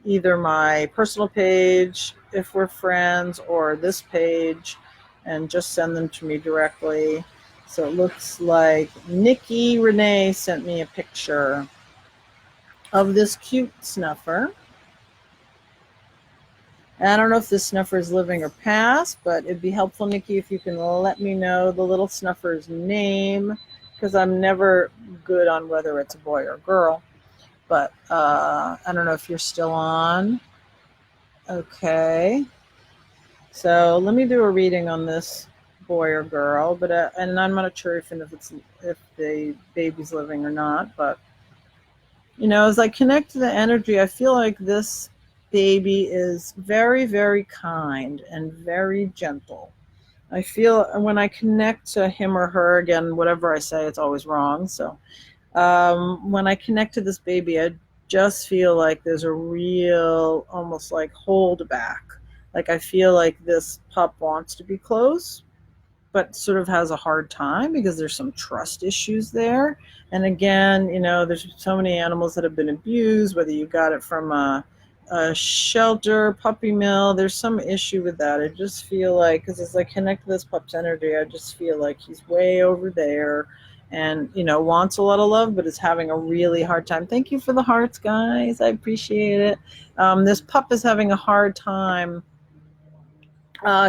either my personal page, if we're friends, or this page, and just send them to me directly. So it looks like Nikki Renee sent me a picture of this cute snuffer. I don't know if this snuffer is living or past, but it'd be helpful, Nikki, if you can let me know the little snuffer's name, because I'm never good on whether it's a boy or a girl. But I don't know if you're still on. Okay. So let me do a reading on this boy or girl, but and I'm not sure if the baby's living or not. But as I connect to the energy, I feel like this baby is very, very kind and very gentle. I feel when I connect to him or her, again, whatever I say, it's always wrong. So when I connect to this baby, I just feel like there's a real, almost like hold back. Like I feel like this pup wants to be close, but sort of has a hard time because there's some trust issues there. And again, there's so many animals that have been abused, whether you got it from a shelter, puppy mill, there's some issue with that. I just feel like, because as I connect to this pup's energy, I just feel like he's way over there and, wants a lot of love, but is having a really hard time. Thank you for the hearts, guys. I appreciate it. This pup is having a hard time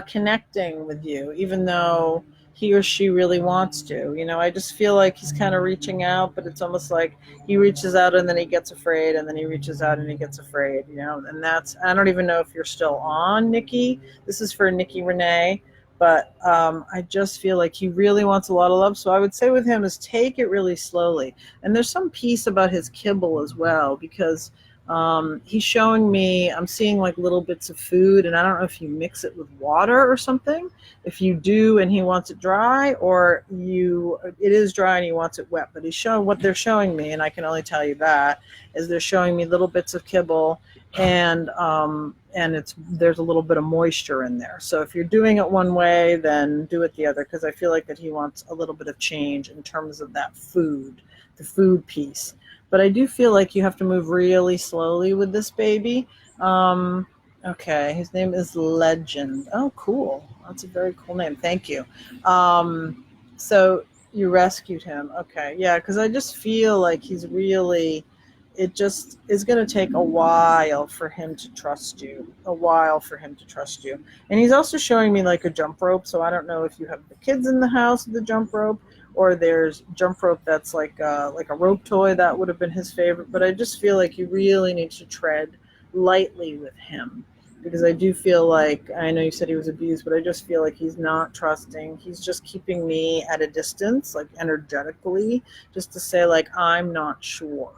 connecting with you, even though he or she really wants to. I just feel like he's kind of reaching out, but it's almost like he reaches out and then he gets afraid, and then he reaches out and he gets afraid, and that's, I don't even know if you're still on, Nikki. This is for Nikki Renee, but I just feel like he really wants a lot of love. So I would say with him is take it really slowly. And there's some piece about his kibble as well, because he's showing me, I'm seeing like little bits of food, and I don't know if you mix it with water or something. If you do and he wants it dry, or it is dry and he wants it wet. But he's showing, what they're showing me, and I can only tell you that, is they're showing me little bits of kibble, and there's a little bit of moisture in there. So if you're doing it one way, then do it the other, because I feel like that he wants a little bit of change in terms of that food, the food piece. But I do feel like you have to move really slowly with this baby. Okay, his name is Legend. Oh, cool. That's a very cool name. Thank you. So you rescued him. Okay, yeah, because I just feel like he's really, it just is going to take a while for him to trust you. And he's also showing me like a jump rope. So I don't know if you have the kids in the house with the jump rope, or there's jump rope that's like a rope toy. That would have been his favorite. But I just feel like you really need to tread lightly with him, because I do feel like, I know you said he was abused, but I just feel like he's not trusting. He's just keeping me at a distance, like energetically, just to say like, I'm not sure.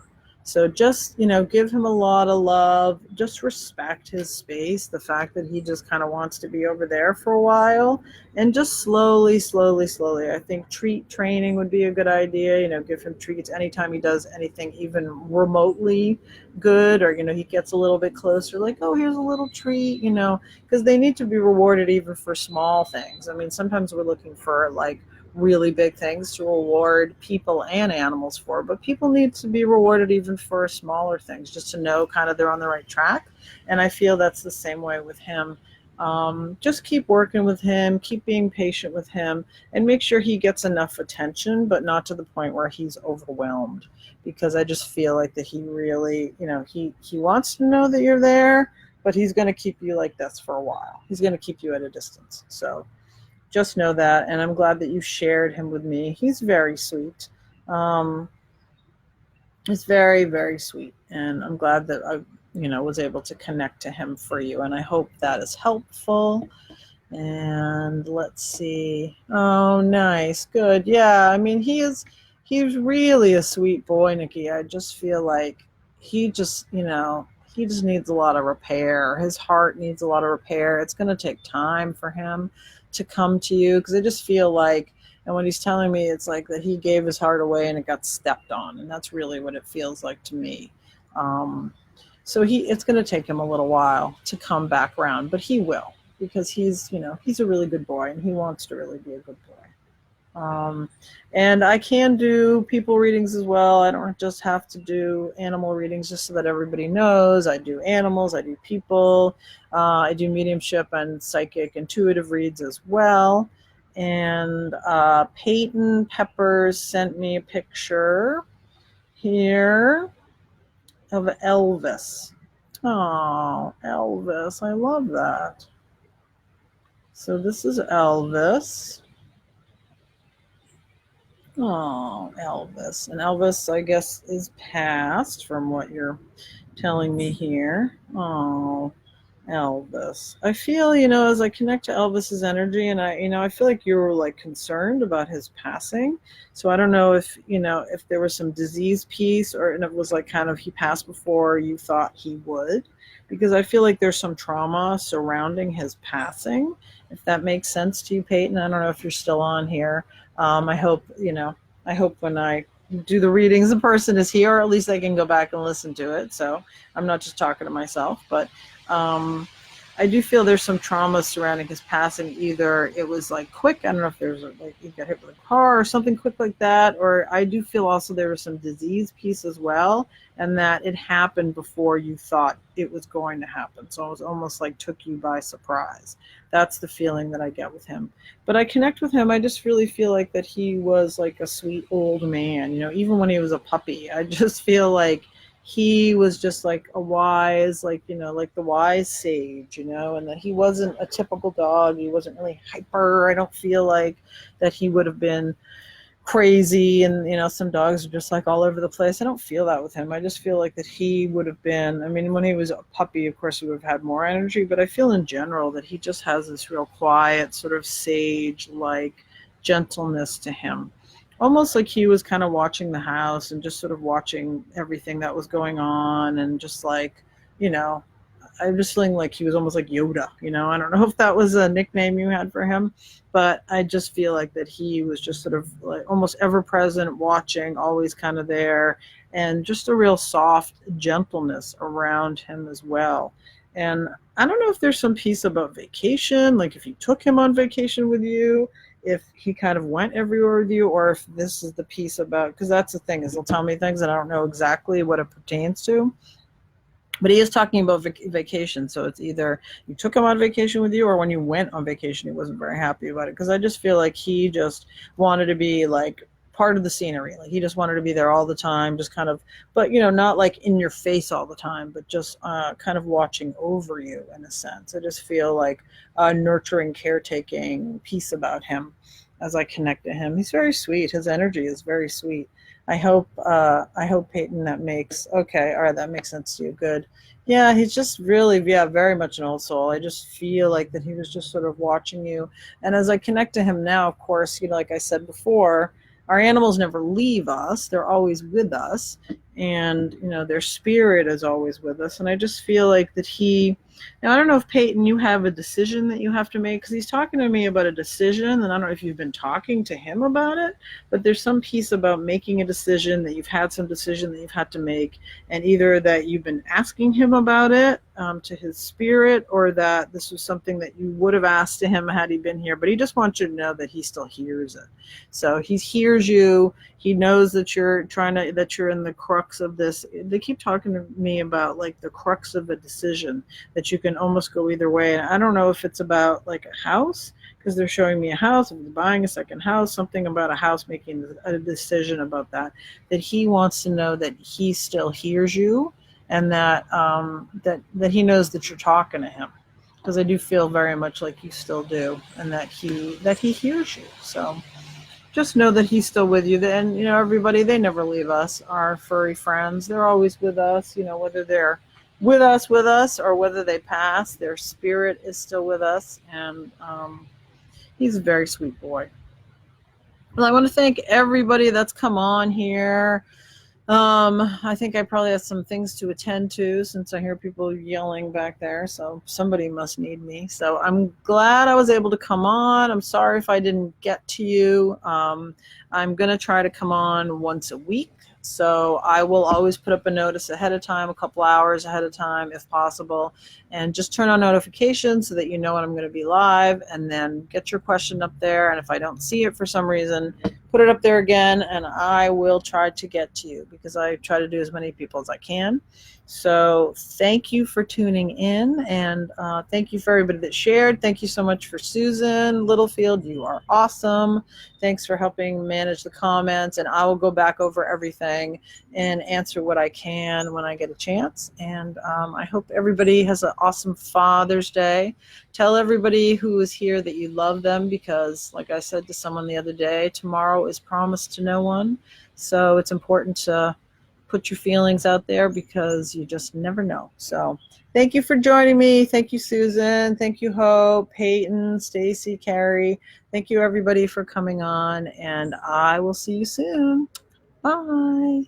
So just, give him a lot of love. Just respect his space, the fact that he just kind of wants to be over there for a while, and just slowly. I think treat training would be a good idea. Give him treats anytime he does anything even remotely good, or, he gets a little bit closer, like, oh, here's a little treat, because they need to be rewarded even for small things. I mean, sometimes we're looking for like really big things to reward people and animals for, but people need to be rewarded even for smaller things, just to know kind of they're on the right track. And I feel that's the same way with him. Just keep working with him, keep being patient with him, and make sure he gets enough attention, but not to the point where he's overwhelmed, because I just feel like that he really, he wants to know that you're there, but he's going to keep you like this for a while. He's going to keep you at a distance. So just know that, and I'm glad that you shared him with me. He's very sweet. He's very, very sweet, and I'm glad that I, was able to connect to him for you, and I hope that is helpful. And let's see. Oh, nice. Good. Yeah, I mean, he's really a sweet boy, Nikki. I just feel like he just, he just needs a lot of repair. His heart needs a lot of repair. It's going to take time for him to come to you, because I just feel like, and what he's telling me, it's like that he gave his heart away and it got stepped on, and that's really what it feels like to me. So it's going to take him a little while to come back around, but he will, because he's a really good boy, and he wants to really be a good boy. And I can do people readings as well. I don't just have to do animal readings, just so that everybody knows. I do animals, I do people, I do mediumship and psychic intuitive reads as well. And Peyton Peppers sent me a picture here of Elvis. Oh, Elvis, I love that. So this is Elvis. Oh, Elvis. And Elvis, I guess, is passed from what you're telling me here. Oh, Elvis. I feel, as I connect to Elvis's energy, and I feel like you were like concerned about his passing. So I don't know if, if there was some disease piece, or and it was like kind of he passed before you thought he would, because I feel like there's some trauma surrounding his passing, if that makes sense to you, Peyton. I don't know if you're still on here. I hope when I do the readings, the person is here, or at least I can go back and listen to it. So I'm not just talking to myself, but I do feel there's some trauma surrounding his passing. Either it was like quick, I don't know if there's like he got hit with a car or something quick like that, or I do feel also there was some disease piece as well, and that it happened before you thought it was going to happen. So it was almost like took you by surprise. That's the feeling that I get with him. But I connect with him. I just really feel like that he was like a sweet old man, even when he was a puppy. I just feel like he was just like a wise, like, like the wise sage, and that he wasn't a typical dog. He wasn't really hyper. I don't feel like that he would have been crazy, and some dogs are just like all over the place. I don't feel that with him. I just feel like that he would have been, I mean, when he was a puppy, of course he would have had more energy, but I feel in general that he just has this real quiet sort of sage like gentleness to him, almost like he was kind of watching the house and just sort of watching everything that was going on, and just like, you know I'm just feeling like he was almost like Yoda. I don't know if that was a nickname you had for him, but I just feel like that he was just sort of like almost ever present, watching, always kind of there, and just a real soft gentleness around him as well. And I don't know if there's some piece about vacation, like if you took him on vacation with you, if he kind of went everywhere with you, or if this is the piece about, because that's the thing, is he'll tell me things and I don't know exactly what it pertains to. But he is talking about vacation, so it's either you took him on vacation with you, or when you went on vacation, he wasn't very happy about it. Because I just feel like he just wanted to be like part of the scenery. Like he just wanted to be there all the time, just kind of, but not like in your face all the time, but just kind of watching over you in a sense. I just feel like a nurturing, caretaking piece about him as I connect to him. He's very sweet. His energy is very sweet. I hope Peyton, that makes okay. All right, that makes sense to you. Good. Yeah, he's just really, yeah, very much an old soul. I just feel like that he was just sort of watching you. And as I connect to him now, of course, like I said before, our animals never leave us. They're always with us. And, their spirit is always with us. And I just feel like that now I don't know if Peyton, you have a decision that you have to make, because he's talking to me about a decision, and I don't know if you've been talking to him about it, but there's some piece about making a decision, that you've had some decision that you've had to make, and either that you've been asking him about it to his spirit, or that this was something that you would have asked to him had he been here, but he just wants you to know that he still hears it. So he hears you. He knows that you're in the crux of this. They keep talking to me about like the crux of a decision, that you can almost go either way. And I don't know if it's about like a house, because they're showing me a house, if he's buying a second house, something about a house, making a decision about that he wants to know that he still hears you, and that that he knows that you're talking to him, because I do feel very much like you still do, and that he hears you. So just know that he's still with you. And everybody, they never leave us. Our furry friends, they're always with us. Whether they're with us, or whether they pass, their spirit is still with us. And he's a very sweet boy. Well, I want to thank everybody that's come on here. I think I probably have some things to attend to, since I hear people yelling back there, so somebody must need me. So I'm glad I was able to come on. I'm sorry if I didn't get to you. I'm going to try to come on once a week. So I will always put up a notice ahead of time, a couple hours ahead of time if possible, and just turn on notifications so that you know when I'm going to be live, and then get your question up there. And if I don't see it for some reason, put it up there again, and I will try to get to you, because I try to do as many people as I can. So thank you for tuning in, and thank you for everybody that shared. Thank you so much for Susan Littlefield. You are awesome. Thanks for helping manage the comments, and I will go back over everything and answer what I can when I get a chance. And I hope everybody has an awesome Father's Day. Tell everybody who is here that you love them, because like I said to someone the other day, tomorrow is promised to no one. So it's important to put your feelings out there, because you just never know. So thank you for joining me. Thank you, Susan. Thank you, Hope, Peyton, Stacy, Carrie. Thank you, everybody, for coming on, and I will see you soon. Bye.